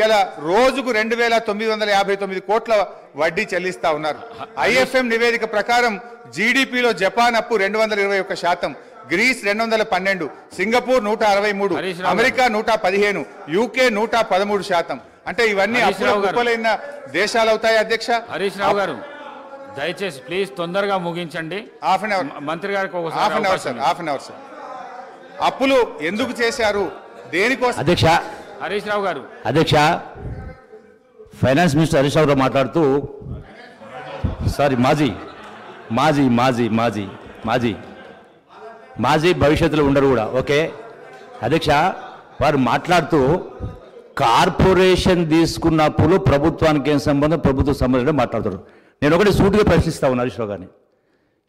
ఇలా రోజుకు 2,959 కోట్ల వడ్డీ చెల్లిస్తా ఉన్నారు. ఐఎఫ్ఎం నివేదిక ప్రకారం జీడిపిలో జపాన్ అప్పు 221%, గ్రీస్ 212, సింగపూర్ 163, అమెరికా 115, యూకే 113%. అంటే ఇవన్నీ అప్పులైన దేశాలు అవుతాయి అధ్యక్ష. హరీష్ రావు గారు దయచేసి ప్లీజ్ తొందరగా ముగించండి. హాఫ్ అన్ అవర్ మంత్రి గారికి హాఫ్ అన్ అవర్ సార్. అప్పులు ఎందుకు చేశారు, దేనికోసం అధ్యక్ష? హరీష్ రావు గారు. అధ్యక్ష, ఫైనాన్స్ మినిస్టర్ హరీష్ రావు మాట్లాడుతూ సారీ మాజీ భవిష్యత్తులో ఉండరు కూడా. ఓకే అధ్యక్ష, వారు మాట్లాడుతూ కార్పొరేషన్ తీసుకున్నప్పుడు ప్రభుత్వానికి ఏం సంబంధం, ప్రభుత్వ సంబంధం మాట్లాడుతారు. నేను ఒకటి సూటిగా ప్రశ్నిస్తా ఉన్నాను హరీష్ రావు గారిని.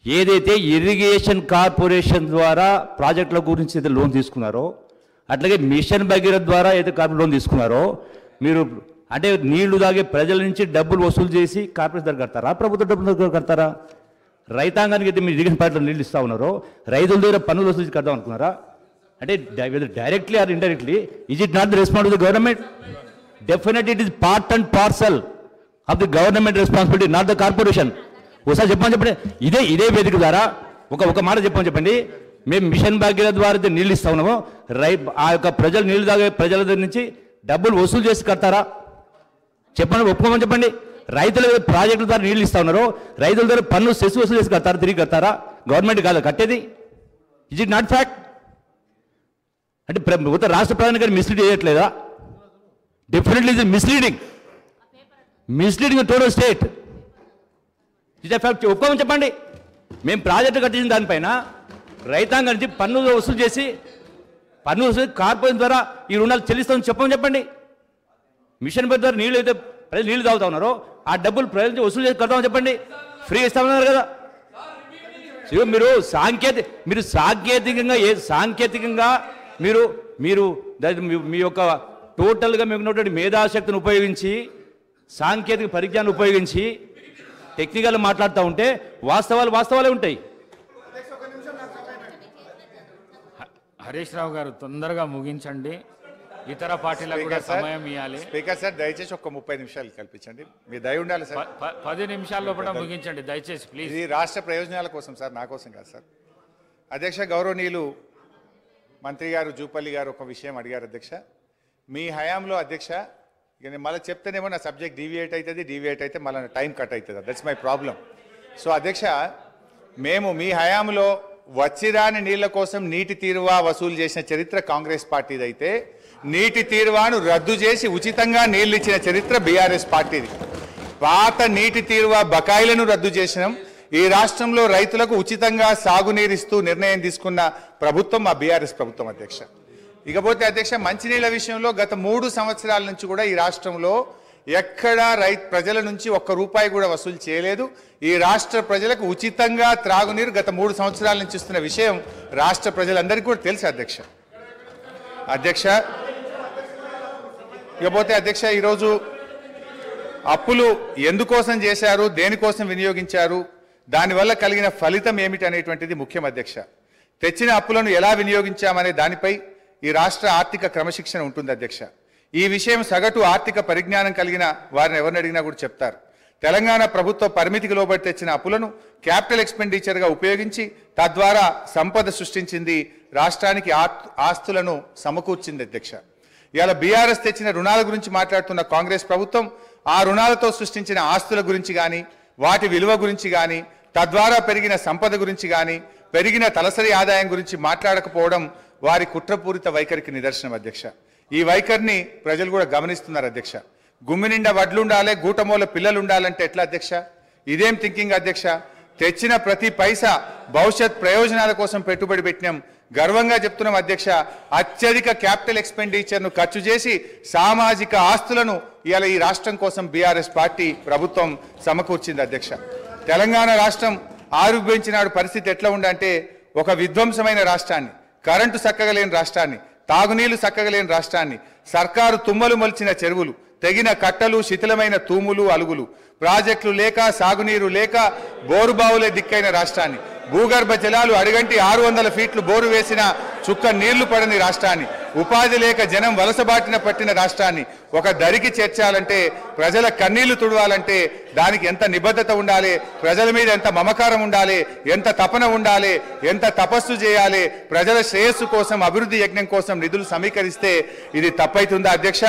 ఏదైతే ఇరిగేషన్ కార్పొరేషన్ ద్వారా ప్రాజెక్టుల గురించి అయితే లోన్ తీసుకున్నారో, అట్లాగే మిషన్ భగీరథ ద్వారా అయితే కార్పొరేట్ లోన్ తీసుకున్నారో, మీరు అంటే నీళ్లు తాగే ప్రజల నుంచి డబ్బులు వసూలు చేసి కార్పొరేషన్ దగ్గర కడతారా, ప్రభుత్వ డబ్బుల దగ్గర కడతారా? రైతాంగానికి అయితే మీరు ఇరిగేషన్ పార్టీలో నీళ్ళు ఇస్తా ఉన్నారో, రైతుల దగ్గర పన్నులు వసూలు కడదాం అనుకున్నారా? అంటే directly or indirectly is it not the responsibility of the government? Definitely it is part and parcel of the government responsibility, not the corporation. ఒకసారి చెప్పండి. ఇదే వేదిక ద్వారా ఒక మాట చెప్పండి. మేము మిషన్ భాగీరథ ద్వారా నీళ్ళు ఇస్తా ఉన్నామో, ఆ యొక్క ప్రజలు నీళ్లు తాగే ప్రజల దగ్గర నుంచి డబ్బులు వసూలు చేసి కడతారా? చెప్పండి, ఒప్పుకోమని చెప్పండి. రైతుల ప్రాజెక్టుల ద్వారా నీళ్ళు ఇస్తా ఉన్నారో, రైతుల దగ్గర పన్ను సెస్ వసూలు చేసి కడతారా, తిరిగి కడతారా? గవర్నమెంట్ కాదు కట్టేది. Is it not fact? అంటే రాష్ట్ర ప్రధాని గారు మిస్లీడ్ చేయట్లేదా? డెఫినెట్లీ ఇది misleading total state. It fact, ఒప్పుకోమని చెప్పండి. మేము ప్రాజెక్టు కట్టించిన దానిపైన రైతాంగం నుంచి పన్ను వసూలు చేసి కార్పొరేషన్ ద్వారా ఈ రుణాలు చెల్లిస్తామని చెప్పమని చెప్పండి. మిషన్ పెద్ద నీళ్ళు అయితే ప్రజలు నీళ్లు తాగుతా ఉన్నారో ఆ డబ్బులు ప్రజలు వసూలు చేసి కడతామని చెప్పండి, ఫ్రీ ఇస్తామన్నారు కదా. మీరు సాంకేతికంగా మీరు మీ యొక్క టోటల్గా మీకు ఉన్నటువంటి మేధాశక్తిని ఉపయోగించి సాంకేతిక పరిజ్ఞానం ఉపయోగించి టెక్నికల్ మాట్లాడుతూ ఉంటే వాస్తవాలే ఉంటాయి. హరీష్ రావు గారు తొందరగా ముగించండి, ఇతర పార్టీలకు కూడా సమయం ఇవ్వాలి. స్పీకర్ సార్ దయచేసి ఒక 30 నిమిషాలు కల్పించండి, మీ దయ ఉండాలి సార్. 10 నిమిషాల లోపల ముగించండి దయచేసి ప్లీజ్. ఇది రాష్ట్ర ప్రయోజనాల కోసం సార్, నా కోసం కాదు సార్. అధ్యక్ష గౌరవనీయులు మంత్రి గారు జూపల్లి గారు ఒక విషయం అడిగారు అధ్యక్ష. మీ హయాంలో అధ్యక్ష, ఇక నేను మళ్ళీ చెప్తేనేమో నా సబ్జెక్ట్ డీవియేట్ అయితే మళ్ళీ టైం కట్ అవుతుంది, దట్స్ మై ప్రాబ్లం. సో అధ్యక్ష, మేము మీ హయాంలో వచ్చిరాని నీళ్ల కోసం నీటి తీరువా వసూలు చేసిన చరిత్ర కాంగ్రెస్ పార్టీది అయితే, నీటి తీరువాను రద్దు చేసి ఉచితంగా నీళ్లు ఇచ్చిన చరిత్ర బీఆర్ఎస్ పార్టీది. పాత నీటి తీరువా బకాయిలను రద్దు చేసినాం. ఈ రాష్ట్రంలో రైతులకు ఉచితంగా సాగునీరిస్తూ నిర్ణయం తీసుకున్న ప్రభుత్వం మా బీఆర్ఎస్ ప్రభుత్వం అధ్యక్ష. ఇకపోతే అధ్యక్ష, మంచినీళ్ల విషయంలో గత 3 సంవత్సరాల నుంచి కూడా ఈ రాష్ట్రంలో ఎక్కడా ప్రజల నుంచి ఒక్క రూపాయి కూడా వసూలు చేయలేదు. ఈ రాష్ట్ర ప్రజలకు ఉచితంగా త్రాగునీరు గత 3 సంవత్సరాల నుంచి ఇస్తున్న విషయం రాష్ట్ర ప్రజలందరికీ కూడా తెలుసు అధ్యక్ష. ఇకపోతే అధ్యక్ష, ఈరోజు అప్పులు ఎందుకోసం చేశారు, దేనికోసం వినియోగించారు, దానివల్ల కలిగిన ఫలితం ఏమిటి అనేటువంటిది ముఖ్యం అధ్యక్ష. తెచ్చిన అప్పులను ఎలా వినియోగించామనే దానిపై ఈ రాష్ట్ర ఆర్థిక క్రమశిక్షణ ఉంటుంది అధ్యక్ష. ఈ విషయం సగటు ఆర్థిక పరిజ్ఞానం కలిగిన వారిని ఎవరిని అడిగినా కూడా చెప్తారు. తెలంగాణ ప్రభుత్వ పరిమితికి లోబడి తెచ్చిన అప్పులను క్యాపిటల్ ఎక్స్పెండిచర్గా ఉపయోగించి తద్వారా సంపద సృష్టించింది, రాష్ట్రానికి ఆస్తులను సమకూర్చింది అధ్యక్ష. ఇవాళ బీఆర్ఎస్ తెచ్చిన రుణాల గురించి మాట్లాడుతున్న కాంగ్రెస్ ప్రభుత్వం ఆ రుణాలతో సృష్టించిన ఆస్తుల గురించి కానీ, వాటి విలువ గురించి కానీ, తద్వారా పెరిగిన సంపద గురించి కానీ, పెరిగిన తలసరి ఆదాయం గురించి మాట్లాడకపోవడం వారి కుట్రపూరిత వైఖరికి నిదర్శనం అధ్యక్ష. ఈ వైఖరిని ప్రజలు కూడా గమనిస్తున్నారు అధ్యక్ష. గుమ్మి నిండా వడ్లు ఉండాలి, గూటమూల పిల్లలు ఉండాలంటే ఎట్లా అధ్యక్ష? ఇదేం థింకింగ్ అధ్యక్ష? తెచ్చిన ప్రతి పైసా భవిష్యత్ ప్రయోజనాల కోసం పెట్టుబడి పెట్టినాం. గర్వంగా చెప్తున్నాం అధ్యక్ష, అత్యధిక క్యాపిటల్ ఎక్స్పెండిచర్ను ఖర్చు చేసి సామాజిక ఆస్తులను ఇవాళ ఈ రాష్ట్రం కోసం బీఆర్ఎస్ పార్టీ ప్రభుత్వం సమకూర్చింది అధ్యక్ష. తెలంగాణ రాష్ట్రం ఆరోగ్యించినాడు పరిస్థితి ఎట్లా ఉందంటే, ఒక విధ్వంసమైన రాష్ట్రాన్ని, కరెంటు చక్కగలేని రాష్ట్రాన్ని, తాగునీళ్లు చక్కగలేని రాష్ట్రాన్ని, సర్కారు తుమ్మలు మొలిచిన చెరువులు, తెగిన కట్టలు, శిథిలమైన తూములు, అలుగులు, ప్రాజెక్టులు లేక, సాగునీరు లేక, బోరుబావులే దిక్కైన రాష్ట్రాన్ని, భూగర్భ జలాలు అడిగంటి 600 ఫీట్లు బోరు వేసిన చుక్క నీళ్లు పడని రాష్ట్రాన్ని, ఉపాధి లేక జనం వలసబాటిన పట్టిన రాష్ట్రాన్ని ఒక దరికి చేర్చాలంటే, ప్రజల కన్నీళ్లు తుడవాలంటే దానికి ఎంత నిబద్ధత ఉండాలి, ప్రజల మీద ఎంత మమకారం ఉండాలి, ఎంత తపన ఉండాలి, ఎంత తపస్సు చేయాలి, ప్రజల శ్రేయస్సు కోసం, అభివృద్ధి యజ్ఞం కోసం నిధులు సమీకరిస్తే ఇది తప్పైతుందా అధ్యక్ష?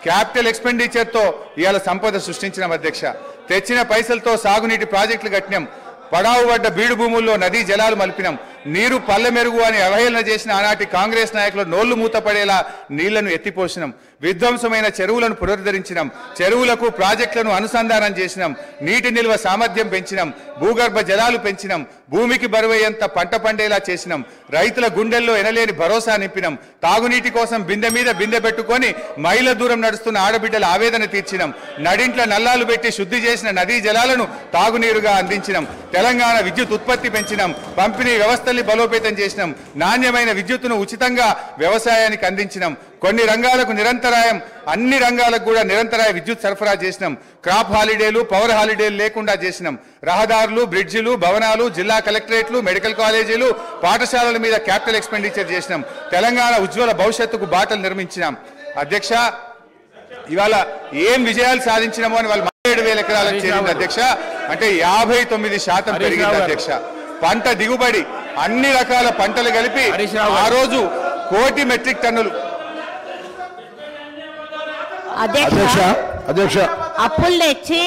క్యాపిటల్ ఎక్స్పెండిచర్తో ఇవాళ సంపద సృష్టించినాం అధ్యక్ష. తెచ్చిన పైసలతో సాగునీటి ప్రాజెక్టులు కట్టినాం. పడావు పడ్డ బీడు భూముల్లో నదీ జలాలు మలిపినాం. నీరు పల్లె మెరుగు అని అవహేళన చేసిన ఆనాటి కాంగ్రెస్ నాయకులు నోళ్లు మూతపడేలా నీళ్లను ఎత్తిపోసినాం. విధ్వంసమైన చెరువులను పునరుద్ధరించినాం. చెరువులకు ప్రాజెక్టులను అనుసంధానం చేసినాం. నీటి నిల్వ సామర్థ్యం పెంచినాం. భూగర్భ జలాలు పెంచినాం. భూమికి బరువయ్యేంత పంట పండేలా చేసినాం. రైతుల గుండెల్లో ఎనలేని భరోసా నింపినాం. తాగునీటి కోసం బిందె మీద బిందె పెట్టుకొని మైళ్ళ దూరం నడుస్తున్న ఆడబిడ్డల ఆవేదన తీర్చినాం. నడింట్ల నల్లాలు పెట్టి శుద్ధి చేసిన నదీ జలాలను తాగునీరుగా అందించినాం. తెలంగాణ విద్యుత్ ఉత్పత్తి పెంచినాం. పంపిణీ వ్యవస్థల్ని బలోపేతం చేసినాం. నాణ్యమైన విద్యుత్తును ఉచితంగా వ్యవసాయానికి అందించినాం. కొన్ని రంగాలకు నిరంతరాయం, అన్ని రంగాలకు కూడా నిరంతరాయ విద్యుత్ సరఫరా చేసినాం. క్రాప్ హాలిడేలు, పవర్ హాలిడేలు లేకుండా చేసినాం. రహదారులు, బ్రిడ్జిలు, భవనాలు, జిల్లా కలెక్టరేట్లు, మెడికల్ కాలేజీలు, పాఠశాలల మీద క్యాపిటల్ ఎక్స్పెండిచర్ చేసినాం. తెలంగాణ ఉజ్వల భవిష్యత్తుకు బాటలు నిర్మించినాం. అధ్యక్ష, ఇవాళ ఏం విజయాలు సాధించినామో అని వాళ్ళు 37,000 ఎకరాలకు చేరింది అధ్యక్ష. అంటే 59% పెరిగింది అధ్యక్ష. పంట దిగుబడి అన్ని రకాల పంటలు కలిపి ఆ రోజు 1 కోటి మెట్రిక్ టన్నులు. అధ్యక్ష, అప్పులు తెచ్చి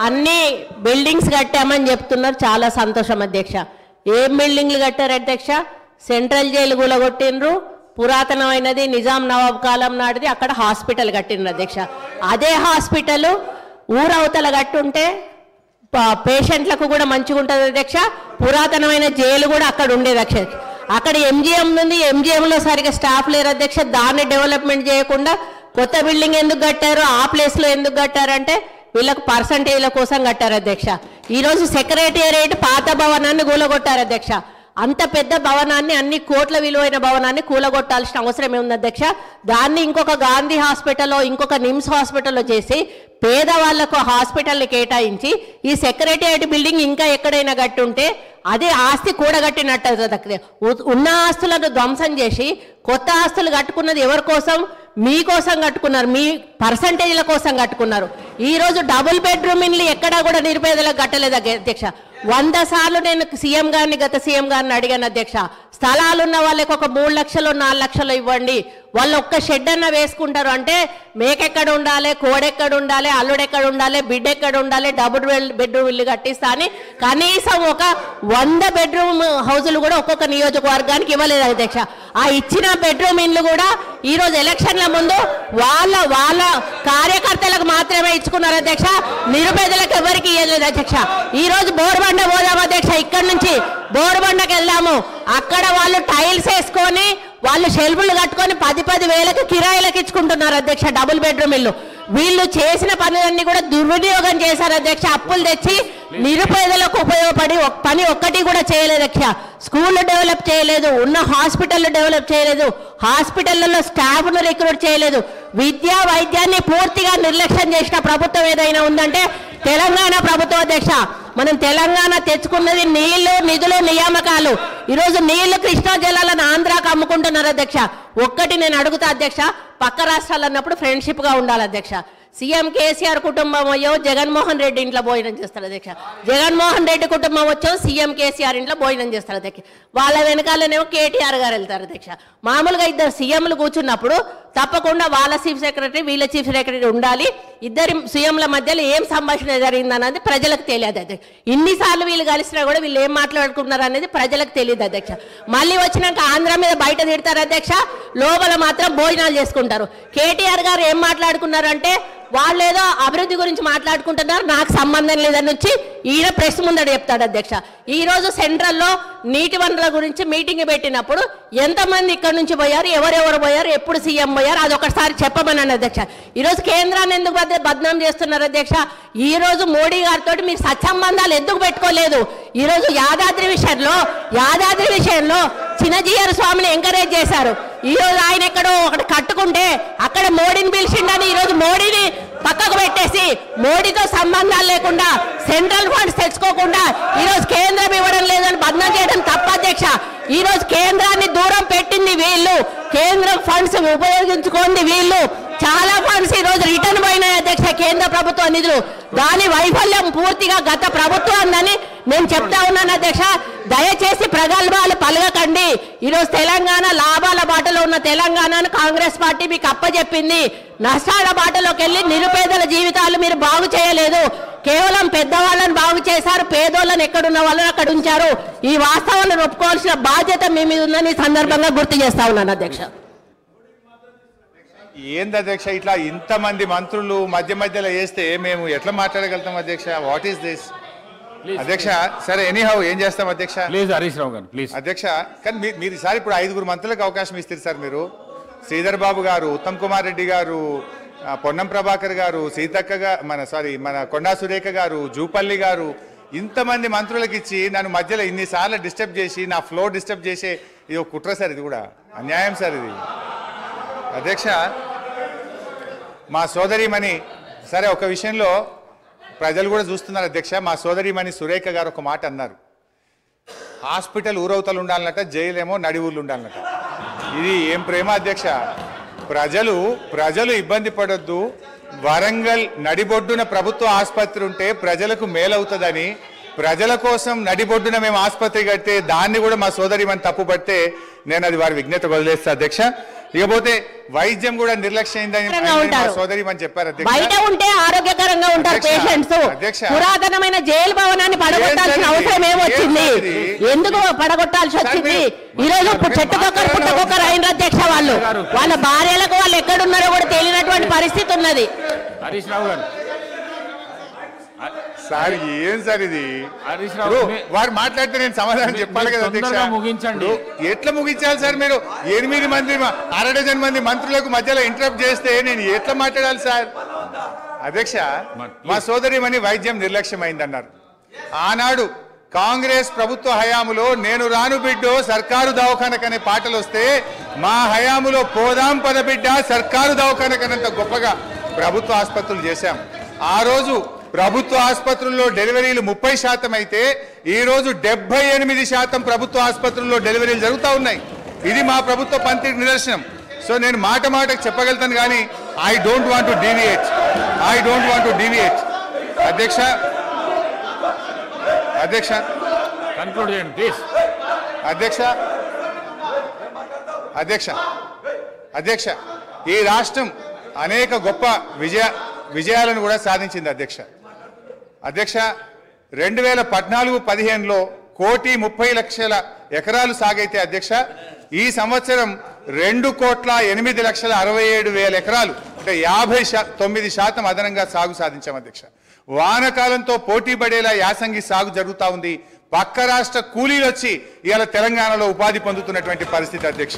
అన్ని బిల్డింగ్స్ కట్టామని చెప్తున్నారు, చాలా సంతోషం అధ్యక్ష. ఏం బిల్డింగ్లు కట్టారు అధ్యక్ష? సెంట్రల్ జైలు కూలగొట్టిండ్రు, పురాతనమైనది నిజాం నవాబ్ కాలం నాటిది, అక్కడ హాస్పిటల్ కట్టిండ్రు అధ్యక్ష. అదే హాస్పిటల్ ఊరవతల కట్టుంటే పేషెంట్లకు కూడా మంచిగా ఉంటుంది అధ్యక్ష. పురాతనమైన జైలు కూడా అక్కడ ఉండేది అధ్యక్ష. అక్కడ ఎంజిఎం ఉంది, ఎంజిఎంలో సరిగా స్టాఫ్ లేరు అధ్యక్ష. దాన్ని డెవలప్మెంట్ చేయకుండా కొత్త బిల్డింగ్ ఎందుకు కట్టారు, ఆ ప్లేస్లో ఎందుకు కట్టారంటే వీళ్ళకు పర్సంటేజ్ల కోసం కట్టారు అధ్యక్ష. ఈరోజు సెక్రటేరియట్ పాత భవనాన్ని కూలగొట్టారు అధ్యక్ష. అంత పెద్ద భవనాన్ని, అన్ని కోట్ల విలువైన భవనాన్ని కూలగొట్టాల్సిన అవసరం ఏముంది అధ్యక్ష? దాన్ని ఇంకొక గాంధీ హాస్పిటల్లో, ఇంకొక నిమ్స్ హాస్పిటల్లో చేసి పేదవాళ్లకు హాస్పిటల్ని కేటాయించి ఈ సెక్రటేరియట్ బిల్డింగ్ ఇంకా ఎక్కడైనా కట్టుంటే అదే ఆస్తి కూడగట్టినట్టు అవుతుంది. ఉన్న ఆస్తులను ధ్వంసం చేసి కొత్త ఆస్తులు కట్టుకున్నది ఎవరి కోసం? మీకోసం కట్టుకున్నారు, మీ పర్సంటేజ్ల కోసం కట్టుకున్నారు. ఈరోజు డబుల్ బెడ్రూమ్ ఇల్లు ఎక్కడా కూడా నిరుపేదలకు కట్టలేదు అధ్యక్ష. 100 సార్లు నేను సీఎం గారిని, గత సీఎం గారిని అడిగాను అధ్యక్ష. స్థలాలున్న వాళ్ళకి ఒక 3 లక్షలు 4 లక్షలు ఇవ్వండి, వాళ్ళు ఒక్క షెడ్ అన్న వేసుకుంటారు అంటే మేకెక్కడ ఉండాలి, కోడెక్కడ ఉండాలి, అల్లుడెక్కడ ఉండాలి, బిడ్డ ఎక్కడ ఉండాలి, డబుల్ బెడ్రూమ్ ఇల్లు కట్టిస్తా అని కనీసం ఒక 100 బెడ్రూమ్ హౌజులు కూడా ఒక్కొక్క నియోజకవర్గానికి ఇవ్వలేదు అధ్యక్ష. ఆ ఇచ్చిన బెడ్రూమ్ ఇల్లు కూడా ఈరోజు ఎలక్షన్ల ముందు వాళ్ళ కార్యకర్తలకు మాత్రమే ఇచ్చుకున్నారు అధ్యక్ష. నిరుపేదలకు ఎవరికి ఇవ్వలేదు అధ్యక్ష. ఈరోజు బోర్బండ పోదాం అధ్యక్ష, ఇక్కడి నుంచి బోర్బండకి వెళ్దాము. అక్కడ వాళ్ళు టైల్స్ వేసుకొని, వాళ్ళు షెల్ఫ్లు కట్టుకొని 10-10 వేలకు కిరాయిలకు ఇచ్చుకుంటున్నారు అధ్యక్ష డబుల్ బెడ్రూమ్ ఇల్లు. వీళ్ళు చేసిన పనులన్నీ కూడా దుర్వినియోగం చేశారు అధ్యక్ష. అప్పులు తెచ్చి నిరుపేదలకు ఉపయోగపడి పని ఒక్కటి కూడా చేయలేదు అధ్యక్ష. స్కూళ్ళు డెవలప్ చేయలేదు, ఉన్న హాస్పిటల్ డెవలప్ చేయలేదు, హాస్పిటళ్లలో స్టాఫ్ను రిక్రూట్ చేయలేదు, విద్యా వైద్యాన్ని పూర్తిగా నిర్లక్ష్యం చేసిన ప్రభుత్వం ఏదైనా ఉందంటే తెలంగాణ ప్రభుత్వం అధ్యక్ష. మనం తెలంగాణ తెచ్చుకున్నది నీళ్లు, నిధులు, నియామకాలు. ఈరోజు నీళ్లు కృష్ణా జలాలను ఆంధ్రాకు అమ్ముకుంటున్నారు అధ్యక్ష. ఒక్కటి నేను అడుగుతా అధ్యక్ష, పక్క రాష్ట్రాలు అన్నప్పుడు ఫ్రెండ్షిప్గా ఉండాలి అధ్యక్ష. సీఎం కేసీఆర్ కుటుంబం అయ్యో జగన్మోహన్ రెడ్డి ఇంట్లో భోజనం చేస్తారు అధ్యక్ష, జగన్మోహన్ రెడ్డి కుటుంబం వచ్చో సీఎం కేసీఆర్ ఇంట్లో భోజనం చేస్తారు అధ్యక్ష. వాళ్ళ వెనకాలనేమో కేటీఆర్ గారు వెళ్తారు అధ్యక్ష. మామూలుగా ఇద్దరు సీఎంలు కూర్చున్నప్పుడు తప్పకుండా వాళ్ళ చీఫ్ సెక్రటరీ, వీళ్ళ చీఫ్ సెక్రటరీ ఉండాలి. ఇద్దరి సీఎంల మధ్యలో ఏం సంభాషణ జరిగిందన్నది ప్రజలకు తెలియదు అధ్యక్ష. ఇన్నిసార్లు వీళ్ళు కలిసినా కూడా వీళ్ళు ఏం మాట్లాడుకుంటున్నారు అనేది ప్రజలకు తెలియదు అధ్యక్ష. మళ్ళీ వచ్చినాక ఆంధ్ర మీద బయట తిడతారు అధ్యక్ష, లోపల మాత్రం భోజనాలు చేసుకుంటారు. కేటీఆర్ గారు ఏం మాట్లాడుకున్నారంటే వాళ్ళు ఏదో అభివృద్ధి గురించి మాట్లాడుకుంటున్నారు, నాకు సంబంధం లేదని వచ్చి ఈయన ప్రెస్ ముందట చెప్తాడు అధ్యక్ష. ఈ రోజు సెంట్రల్లో నీటి వనరుల గురించి మీటింగ్ పెట్టినప్పుడు ఎంతమంది ఇక్కడ నుంచి పోయారు, ఎవరెవరు పోయారు, ఎప్పుడు సీఎం పోయారు, అది ఒకసారి చెప్పమన్నాను అధ్యక్ష. ఈరోజు కేంద్రాన్ని ఎందుకు బద్నాం చేస్తున్నారు అధ్యక్ష? ఈ రోజు మోడీ గారితో మీరు సత్సంబంధాలు ఎందుకు పెట్టుకోలేదు? ఈరోజు యాదాద్రి విషయంలో చిన్నజీఆర్ స్వామిని ఎంకరేజ్ చేశారు. ఈరోజు ఆయన ఎక్కడో ఒకటి కట్టుకుంటే అక్కడ మోడీని పిలిచిండని ఈరోజు మోడీని పక్కకు పెట్టేసి మోడీతో సంబంధాలు లేకుండా సెంట్రల్ ఫండ్స్ తెచ్చుకోకుండా ఈరోజు కేంద్రం ఇవ్వడం లేదని బద్నాం చేయడం తప్ప అధ్యక్ష. ఈరోజు కేంద్రాన్ని దూరం పెట్టింది వీళ్ళు, కేంద్రం ఫండ్స్ ఉపయోగించుకోండి వీళ్ళు. చాలా ఫండ్స్ ఈరోజు రిటర్న్ పోయినాయి అధ్యక్ష, కేంద్ర ప్రభుత్వ నిధులు. దాని వైఫల్యం పూర్తిగా గత ప్రభుత్వాన్ని నేను చెప్తా ఉన్నాను అధ్యక్ష. దయచేసి ప్రగల్భాలు పలగకండి. ఈరోజు తెలంగాణ లాభాల బాటలో ఉన్న తెలంగాణను కాంగ్రెస్ పార్టీ మీకు అప్పచెప్పింది. నష్టాల బాటలోకి వెళ్ళి నిరుపేదల జీవితాలు మీరు బాగు చేయలేదు, కేవలం పెద్దవాళ్ళని బాగు చేశారు, పేదోళ్ళని ఎక్కడున్న వాళ్ళని అక్కడ ఉంచారు. ఈ వాస్తవాలను ఒప్పుకోవాల్సిన బాధ్యత మీ మీద ఉందని ఈ సందర్భంగా గుర్తు చేస్తా ఉన్నాను అధ్యక్ష. ఏంది అధ్యక్ష ఇట్లా ఇంతమంది మంత్రులు మధ్యలో వేస్తే మేము ఎట్లా మాట్లాడగలుగుతాం అధ్యక్ష? వాట్ ఈస్ దిస్ అధ్యక్ష? సరే ఎనీహౌ ఏం చేస్తాం అధ్యక్ష? ప్లీజ్ హరీష్ రావు గారు ప్లీజ్. అధ్యక్ష కానీ మీరు ఈసారి ఇప్పుడు 5 మంత్రులకు అవకాశం ఇస్తారు సార్. మీరు శ్రీధర్ బాబు గారు, ఉత్తమ్ కుమార్ రెడ్డి గారు, పొన్నం ప్రభాకర్ గారు, సీతక్క మన కొండా సురేఖ గారు, జూపల్లి గారు, ఇంతమంది మంత్రులకు ఇచ్చి నన్ను మధ్యలో ఇన్నిసార్లు డిస్టర్బ్ చేసి నా ఫ్లో డిస్టర్బ్ చేసే ఇది ఒక కుట్ర సార్. ఇది కూడా అన్యాయం సార్ ఇది అధ్యక్ష. మా సోదరిమణి సరే ఒక విషయంలో ప్రజలు కూడా చూస్తున్నారు అధ్యక్ష. మా సోదరిమణి సురేఖ గారు ఒక మాట అన్నారు, హాస్పిటల్ ఊరవతలు ఉండాలన్నట, జైలేమో నడి ఊర్లు ఉండాలన్నట. ఇది ఏం ప్రేమ అధ్యక్ష? ప్రజలు ఇబ్బంది పడొద్దు, వరంగల్ నడిబొడ్డున ప్రభుత్వ ఆసుపత్రి ఉంటే ప్రజలకు మేలవుతుందని ప్రజల కోసం నడిబొడ్డున మేము ఆసుపత్రి కడితే దాన్ని కూడా మా సోదరిమణి తప్పుపడితే నేను అది వారి విజ్ఞత వదిలేస్తా అధ్యక్ష. ఇకపోతే వైద్యం కూడా నిర్లక్ష్యమైందని సోదరిమణి చెప్పారు అధ్యక్ష. బయట ఉంటే ఆరోగ్యకరంగా ఉంటారు పేషెంట్స్. పురాతనమైన జైలు భవనాన్ని పడగొట్టాల్సిన అవసరం ఏమొచ్చింది? ఎందుకు పడగొట్టాల్సి వచ్చింది? ఈ రోజు చెట్టుకొక్కరు పుట్టకొక్కరు అయిన అధ్యక్ష. వాళ్ళ భార్యలకు వాళ్ళు ఎక్కడున్నారో కూడా తెలియనటువంటి పరిస్థితి ఉన్నది. హరీష్ రావు గారు సార్ ఏం సార్ ఇది హరీష్ రావు, ఇప్పుడు వారు మాట్లాడితే నేను సమాధానం చెప్పాలి కదా అధ్యక్ష. తొందరగా ముగించండి. ఇప్పుడు ఎట్లా ముగించాలి సార్? మీరు 8 మంది అర డజన్ మంది మంత్రులకు మధ్యలో ఇంటరప్ట్ చేస్తే నేను ఎట్లా మాట్లాడాలి సార్? అధ్యక్ష, మా సోదరిమణి వైద్యం నిర్లక్ష్యమైందన్నారు. ఆనాడు కాంగ్రెస్ ప్రభుత్వ హయాములో నేను రాను బిడ్డో సర్కారు దవాఖానకనే పాటలు వస్తే మా హయాములో పోదాం పద బిడ్డ సర్కారు దవాఖానకనంత గొప్పగా ప్రభుత్వ ఆసుపత్రులు చేశాం. ఆ రోజు ప్రభుత్వ ఆసుపత్రుల్లో డెలివరీలు 30% అయితే ఈ రోజు 78% ప్రభుత్వ ఆసుపత్రుల్లో డెలివరీలు జరుగుతూ ఉన్నాయి. ఇది మా ప్రభుత్వ పనితీరు నిదర్శనం. సో నేను మాటకు చెప్పగలుగుతాను కానీ I don't want to deviate. అధ్యక్ష కన్క్లూడ్ చేయండి ప్లీజ్. అధ్యక్ష ఈ రాష్ట్రం అనేక గొప్ప విజయాలను కూడా సాధించింది అధ్యక్ష. 2014-15లో 1,30,00,000 ఎకరాలు సాగైతే అధ్యక్ష ఈ సంవత్సరం 2,08,67,000 ఎకరాలు అంటే 59% అదనంగా సాగు సాధించాం అధ్యక్ష. వానకాలంతో పోటీ పడేలా యాసంగి సాగు జరుగుతూ ఉంది. పక్క రాష్ట్ర కూలీలు వచ్చి ఇవాళ తెలంగాణలో ఉపాధి పొందుతున్నటువంటి పరిస్థితి అధ్యక్ష.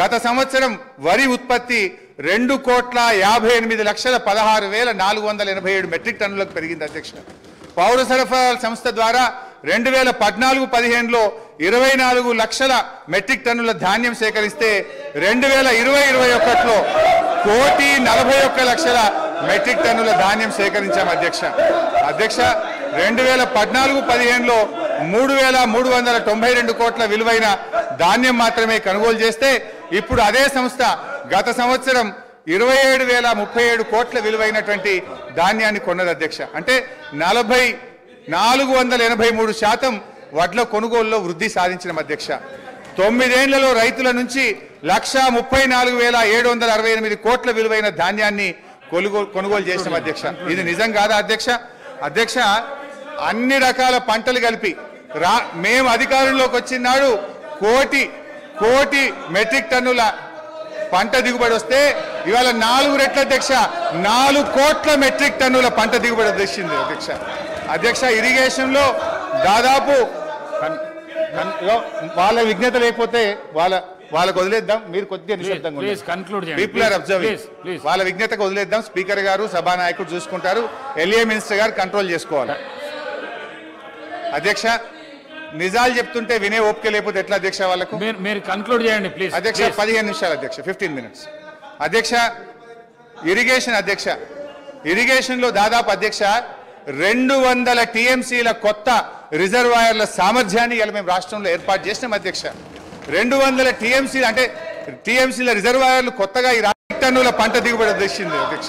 గత సంవత్సరం వరి ఉత్పత్తి 2,58,16,487 మెట్రిక్ టన్నులకు పెరిగింది అధ్యక్ష. పౌర సరఫరాల సంస్థ ద్వారా 2014-15లో 24 లక్షల మెట్రిక్ టన్నుల ధాన్యం సేకరిస్తే 2020-21లో 1,41,00,000 మెట్రిక్ టన్నుల ధాన్యం సేకరించాం అధ్యక్ష. 2014-15లో 3,392 కోట్ల విలువైన ధాన్యం మాత్రమే కొనుగోలు చేస్తే ఇప్పుడు అదే సంస్థ గత సంవత్సరం 27,037 కోట్ల విలువైనటువంటి ధాన్యాన్ని కొన్నది అధ్యక్ష. అంటే 483% వడ్ల కొనుగోలులో వృద్ధి సాధించిన అధ్యక్ష. 9 ఏళ్లలో రైతుల నుంచి 1,34,768 కోట్ల విలువైన ధాన్యాన్ని కొనుగోలు చేసిన అధ్యక్ష. ఇది నిజం కాదా అధ్యక్ష? అన్ని రకాల పంటలు కలిపి మేము అధికారంలోకి వచ్చినాడు కోటి మెట్రిక్ టన్నుల పంట దిగుబడి వస్తే ఇవాళ 4 రెట్ల అధ్యక్ష 4 కోట్ల మెట్రిక్ టన్నుల పంట దిగుబడి వచ్చింది అధ్యక్ష. ఇరిగేషన్లో దాదాపు వాళ్ళ విజ్ఞత లేకపోతే వాళ్ళకు వదిలేద్దాం. మీరు కొద్దిగా నిశ్శబ్దంగా పీపుల్ ఆర్ అబ్జర్వింగ్. వాళ్ళ విజ్ఞతకు వదిలేద్దాం. స్పీకర్ గారు సభానాయకుడు చూసుకుంటారు. ఎల్ఏ మినిస్టర్ గారు కంట్రోల్ చేసుకోవాలి అధ్యక్ష. నిజాలు చెప్తుంటే వినే ఓపిక లేకపోతే ఎట్లా అధ్యక్ష? వాళ్ళకు మీరు కన్క్లూడ్ చేయండి ప్లీజ్ అధ్యక్ష. 15 నిమిషాలు అధ్యక్ష, 15 మినిట్స్ అధ్యక్ష. ఇరిగేషన్లో దాదాపు అధ్యక్ష 200 టీఎంసీల కొత్త రిజర్వాయర్ల సామర్థ్యాన్ని ఇలా మేము రాష్ట్రంలో ఏర్పాటు చేసినాం అధ్యక్ష. 200 టీఎంసీలు అంటే టీఎంసీల రిజర్వాయర్లు కొత్తగా ఈ టన్నుల పంట దిగుబడి వచ్చింది అధ్యక్ష.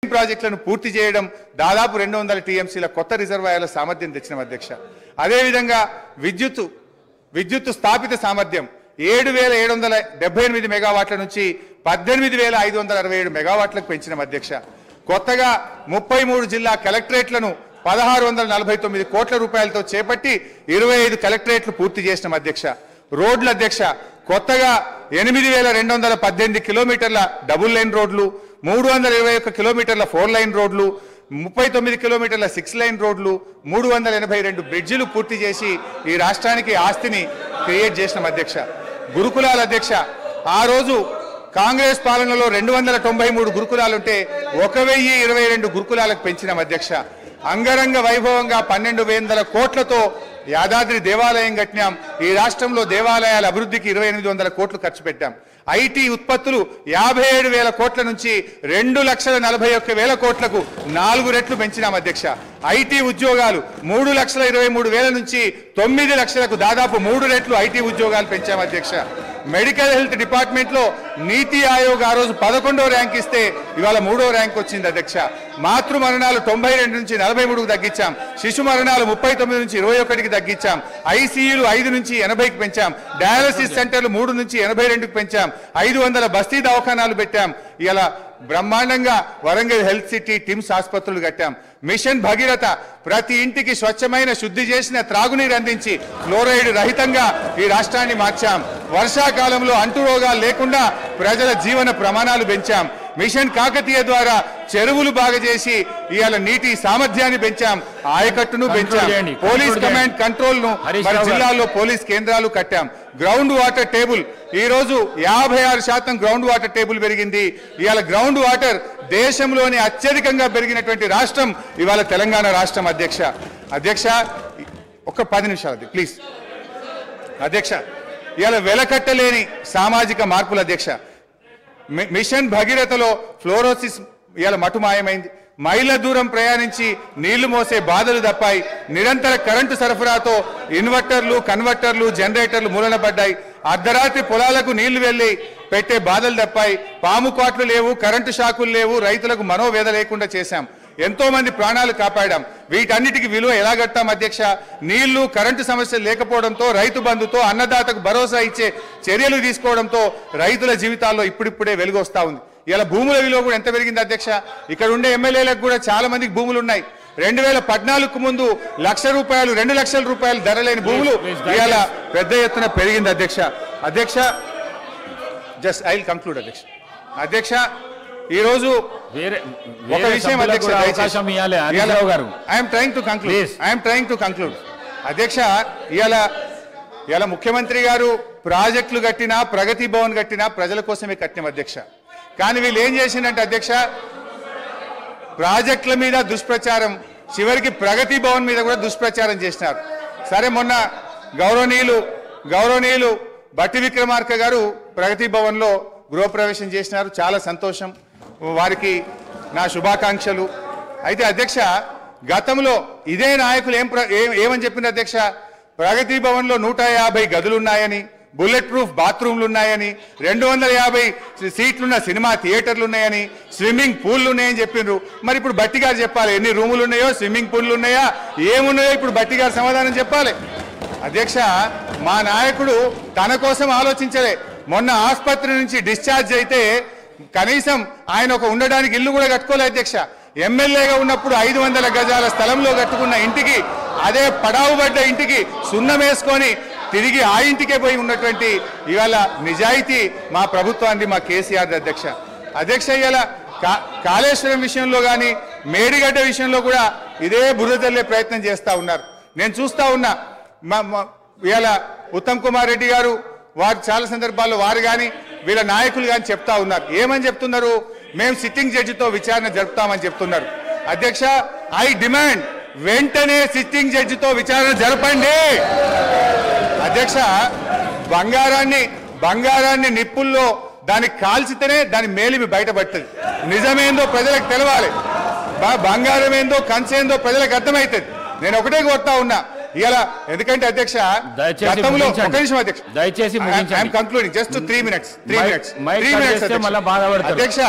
ప్రాజెక్టులను పూర్తి చేయడం దాదాపు 200 టీఎంసీల కొత్త రిజర్వాయర్ల సామర్థ్యం తెచ్చిన అధ్యక్ష. అదేవిధంగా విద్యుత్ స్థాపిత సామర్థ్యం 7,778 మెగావాట్ల నుంచి 18,567 మెగావాట్లకు పెంచిన అధ్యక్ష. కొత్తగా 33 జిల్లా కలెక్టరేట్లను 1,649 కోట్ల రూపాయలతో చేపట్టి 25 కలెక్టరేట్లు పూర్తి చేసిన అధ్యక్ష. రోడ్లు అధ్యక్ష కొత్తగా 8,218 కిలోమీటర్ల డబుల్ లైన్ రోడ్లు, 321 కిలోమీటర్ల 4 లైన్ రోడ్లు, 39 కిలోమీటర్ల 6 లైన్ రోడ్లు, 382 బ్రిడ్జిలు పూర్తి చేసి ఈ రాష్ట్రానికి ఆస్తిని క్రియేట్ చేసిన అధ్యక్ష. గురుకులాల అధ్యక్ష ఆ రోజు కాంగ్రెస్ పాలనలో 293 గురుకులాలుంటే 1,022 గురుకులాలకు పెంచిన అధ్యక్ష. అంగరంగ వైభవంగా 1,200 కోట్లతో యాదాద్రి దేవాలయం కట్టినాం. ఈ రాష్ట్రంలో దేవాలయాల అభివృద్ధికి 2,800 కోట్లు ఖర్చు పెట్టాం. ఐటీ ఉత్పత్తులు 57,000 కోట్ల నుంచి 2,41,000 కోట్లకు 4 రెట్లు పెంచినాం అధ్యక్ష. ఐటీ ఉద్యోగాలు 3,23,000 నుంచి 9 లక్షలకు దాదాపు 3 రెట్లు ఐటీ ఉద్యోగాలు పెంచాం అధ్యక్ష. మెడికల్ హెల్త్ డిపార్ట్మెంట్ లో నీతి ఆయోగ్ ఆ రోజు 11వ ర్యాంక్ ఇస్తే ఇవాళ 3వ ర్యాంక్ వచ్చింది అధ్యక్ష. మాతృ మరణాలు 92 నుంచి 43కు తగ్గించాం. శిశు మరణాలు 39 నుంచి 21కి తగ్గించాం. ఐసీయూలు 5 నుంచి 80కి పెంచాం. డయాలసిస్ సెంటర్లు 3 నుంచి 82కి పెంచాం. 500 బస్తీ దవాఖానాలు పెట్టాం. ఇలా బ్రహ్మాండంగా వరంగల్ హెల్త్ సిటీ టిమ్స్ ఆసుపత్రులు కట్టాం. మిషన్ భగీరథ ప్రతి ఇంటికి స్వచ్ఛమైన శుద్ధి చేసిన త్రాగునీరు అందించి ఫ్లోరైడ్ రహితంగా ఈ రాష్ట్రాన్ని మార్చాం. వర్షాకాలంలో అంటురోగాలు లేకుండా ప్రజల జీవన ప్రమాణాలు పెంచాం. మిషన్ కాకతీయ ద్వారా చెరువులు బాగా చేసి ఇవాళ నీటి సామర్థ్యాన్ని పెంచాం, ఆయకట్టును పెంచాం, పోలీస్ కమాండ్ కంట్రోల్ ను మన జిల్లాల్లో పోలీస్ కేంద్రాలు కట్టాం. గ్రౌండ్ వాటర్ టేబుల్ ఈ రోజు 56% గ్రౌండ్ వాటర్ టేబుల్ పెరిగింది. ఇవాళ గ్రౌండ్ వాటర్ దేశంలోని అత్యధికంగా పెరిగినటువంటి రాష్ట్రం ఇవాళ తెలంగాణ రాష్ట్రం. అధ్యక్ష ఒక 10 నిమిషాలు ప్లీజ్. అధ్యక్ష ఇవాళ వెలకట్టలేని సామాజిక మార్పులు. అధ్యక్ష మిషన్ భగీరథలో ఫ్లోరోసిస్ ఇవాళ మటుమాయమైంది. మైళ్ళ దూరం ప్రయాణించి నీళ్లు మోసే బాధలు తప్పాయి. నిరంతర కరెంటు సరఫరాతో ఇన్వర్టర్లు, కన్వర్టర్లు, జనరేటర్లు మూలన పడ్డాయి. అర్ధరాత్రి పొలాలకు నీళ్లు వెళ్లి పెట్టే బాధలు తప్పాయి. పాము కాట్లు లేవు, కరెంటు షాకులు లేవు, రైతులకు మనోవేద లేకుండా చేశాం. ఎంతో మంది ప్రాణాలు కాపాడాం. వీటన్నిటికి విలువ ఎలా కట్టాం అధ్యక్ష? నీళ్లు, కరెంటు సమస్యలు లేకపోవడంతో, రైతు బంధుతో, అన్నదాతకు భరోసా ఇచ్చే చర్యలు తీసుకోవడంతో రైతుల జీవితాల్లో ఇప్పుడిప్పుడే వెలుగు వస్తా ఉంది. ఇలా భూముల విలువ కూడా ఎంత పెరిగింది అధ్యక్ష? ఇక్కడ ఉండే ఎమ్మెల్యేలకు కూడా చాలా మందికి భూములు ఉన్నాయి. 2014కు ముందు ₹1,00,000, ₹2,00,000 ధర లేని భూములు ఇవాళ పెద్ద ఎత్తున పెరిగింది అధ్యక్ష. జస్ట్ ఐ విల్ కంక్లూడ్ అధ్యక్ష. ఈ రోజు ఒక విషయం అధ్యక్ష, ఐఎమ్ ట్రైంగ్ టు కంక్లూడ్ అధ్యక్ష. ఇవాళ ముఖ్యమంత్రి గారు ప్రాజెక్టులు కట్టినా, ప్రగతి భవన్ కట్టినా ప్రజల కోసమే కట్టినాం అధ్యక్ష. కానీ వీళ్ళు ఏం చేసిందంటే అధ్యక్ష, ప్రాజెక్టుల మీద దుష్ప్రచారం, చివరికి ప్రగతి భవన్ మీద కూడా దుష్ప్రచారం చేసినారు. సరే, మొన్న గౌరవనీయులు బట్టి విక్రమార్క గారు ప్రగతి భవన్లో గృహప్రవేశం చేసినారు. చాలా సంతోషం, వారికి నా శుభాకాంక్షలు. అయితే అధ్యక్ష, గతంలో ఇదే నాయకులు ఏమని చెప్పింది అధ్యక్ష? ప్రగతి భవన్లో 150 గదులున్నాయని, బుల్లెట్ ప్రూఫ్ బాత్రూమ్లు ఉన్నాయని, 250 సీట్లున్న సినిమా థియేటర్లు ఉన్నాయని, స్విమ్మింగ్ పూల్లు ఉన్నాయని చెప్పిండ్రు. మరి ఇప్పుడు బట్టి గారు చెప్పాలి ఎన్ని రూములు ఉన్నాయో, స్విమ్మింగ్ పూల్లు ఉన్నాయా, ఏమున్నాయో ఇప్పుడు బట్టి గారు సమాధానం చెప్పాలి. అధ్యక్ష, మా నాయకుడు తన కోసం ఆలోచించలే. మొన్న ఆసుపత్రి నుంచి డిశ్చార్జ్ అయితే కనీసం ఆయన ఒక ఉండడానికి ఇల్లు కూడా కట్టుకోలే అధ్యక్ష. ఎమ్మెల్యేగా ఉన్నప్పుడు 500 గజాల స్థలంలో కట్టుకున్న ఇంటికి, అదే పడావుబడ్డ ఇంటికి సున్నం వేసుకొని తిరిగి ఆ ఇంటికే పోయి ఉన్నటువంటి ఇవాళ నిజాయితీ మా ప్రభుత్వాన్ని, మా కేసీఆర్ అధ్యక్ష. ఇవాళ కాళేశ్వరం విషయంలో కానీ, మేడిగడ్డ విషయంలో కూడా ఇదే బురద తల్లే ప్రయత్నం చేస్తూ ఉన్నారు. నేను చూస్తూ ఉన్నా. ఇవాళ ఉత్తమ్ కుమార్ రెడ్డి గారు వారు చాలా సందర్భాల్లో వారు కానీ వీళ్ళ నాయకులు కానీ చెప్తా ఉన్నారు. ఏమని చెప్తున్నారు? మేము సిట్టింగ్ జడ్జితో విచారణ జరుపుతామని చెప్తున్నారు. అధ్యక్ష, ఐ డిమాండ్ వెంటనే సిట్టింగ్ జడ్జితో విచారణ జరపండి అధ్యక్ష. బంగారాన్ని నిప్పుల్లో దానికి కాల్చితేనే దాని మేలిమి బయటపడుతుంది. నిజమేందో ప్రజలకు తెలవాలి, బంగారం ఏందో కంచేందో ప్రజలకు అర్థమవుతుంది. నేను ఒకటే కోరుతా ఉన్నా ఇలా, ఎందుకంటే అధ్యక్ష గతంలో ఒక నిమిషం అధ్యక్ష, దయచేసి ఐఎమ్ కంక్లూడింగ్ జస్ట్ 3 minutes అధ్యక్ష.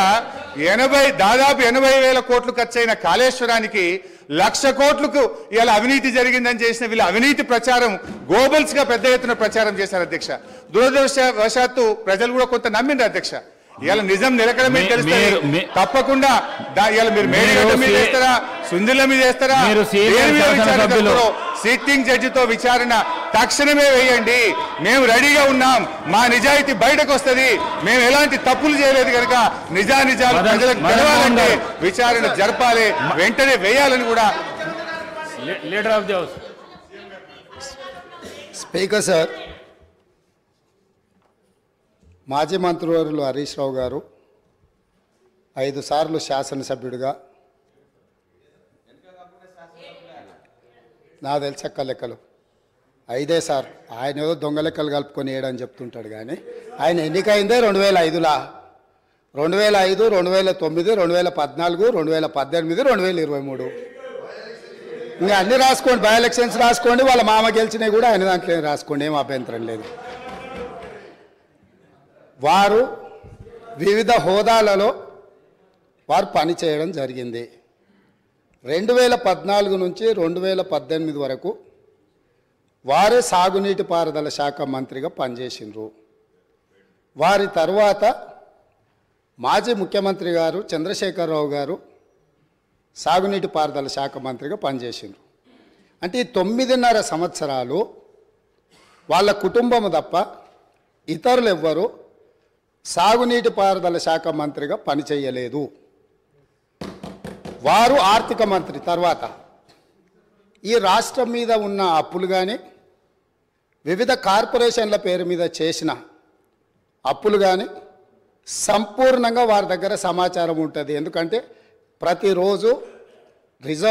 దాదాపు 80,000 కోట్లు ఖర్చయిన కాళేశ్వరానికి 1,00,000 కోట్లకు ఇలా అవినీతి జరిగిందని చేసిన వీళ్ళ అవినీతి ప్రచారం గోబల్స్ గా పెద్ద ఎత్తున ప్రచారం చేశారు అధ్యక్ష. దురదృష్టవశాత్తు ప్రజలు కూడా కొంత నమ్మిండ్రు అధ్యక్ష. ఇవాళ నిజం నిలకడమే తెలుస్తుంది. తప్పకుండా ఇవాళ మీరు మేడిగడ్డ మీద వేస్తారా, సుందిల్ల మీద వేస్తారా, సిట్టింగ్ జడ్జితో విచారణ తక్షణమే వేయండి. మేము రెడీగా ఉన్నాం. మా నిజాయితీ బయటకు వస్తుంది. మేము ఎలాంటి తప్పులు చేయలేదు కనుక నిజాలు ప్రజలకు తెలవాలంటే విచారణ జరపాలి, వెంటనే వేయాలని కూడా. Leader of the house speaker sir, మాజీ మంత్రివర్యులు హరీష్ రావు గారు 5 సార్లు శాసనసభ్యుడిగా, నా తెలిసక్క లెక్కలు 5 సార్. ఆయన ఏదో దొంగ లెక్కలు కలుపుకొని వేయడని చెప్తుంటాడు కానీ ఆయన ఎన్నికైందే 2005లో, 2005, 2009, 2014, 2018, 2023. ఇంకా అన్నీ రాసుకోండి, బై ఎలక్షన్స్ రాసుకోండి, వాళ్ళ మామ గెలిచినవి కూడా ఆయన దాంట్లో రాసుకోండి, ఏం అభ్యంతరం లేదు. వారు వివిధ హోదాలలో వారు పనిచేయడం జరిగింది. 2014 నుంచి 2018 వరకు వారే సాగునీటి పారుదల శాఖ మంత్రిగా పనిచేసిండ్రు. వారి తర్వాత మాజీ ముఖ్యమంత్రి గారు చంద్రశేఖరరావు గారు సాగునీటి పారుదల శాఖ మంత్రిగా పనిచేసిండ్రు. అంటే ఈ 9.5 సంవత్సరాలు వాళ్ళ కుటుంబం తప్ప ఇతరులు ఎవ్వరు సాగునీటి పారుదల శాఖ మంత్రిగా పనిచేయలేదు. వారు ఆర్థిక మంత్రి. తర్వాత ఈ రాష్ట్రం మీద ఉన్న అప్పులు కానీ వివిధ కార్పొరేషన్ల పేరు మీద చేసిన అప్పులు కానీ సంపూర్ణంగా వారి దగ్గర సమాచారం ఉంటుంది. ఎందుకంటే ప్రతిరోజు రిజర్వ్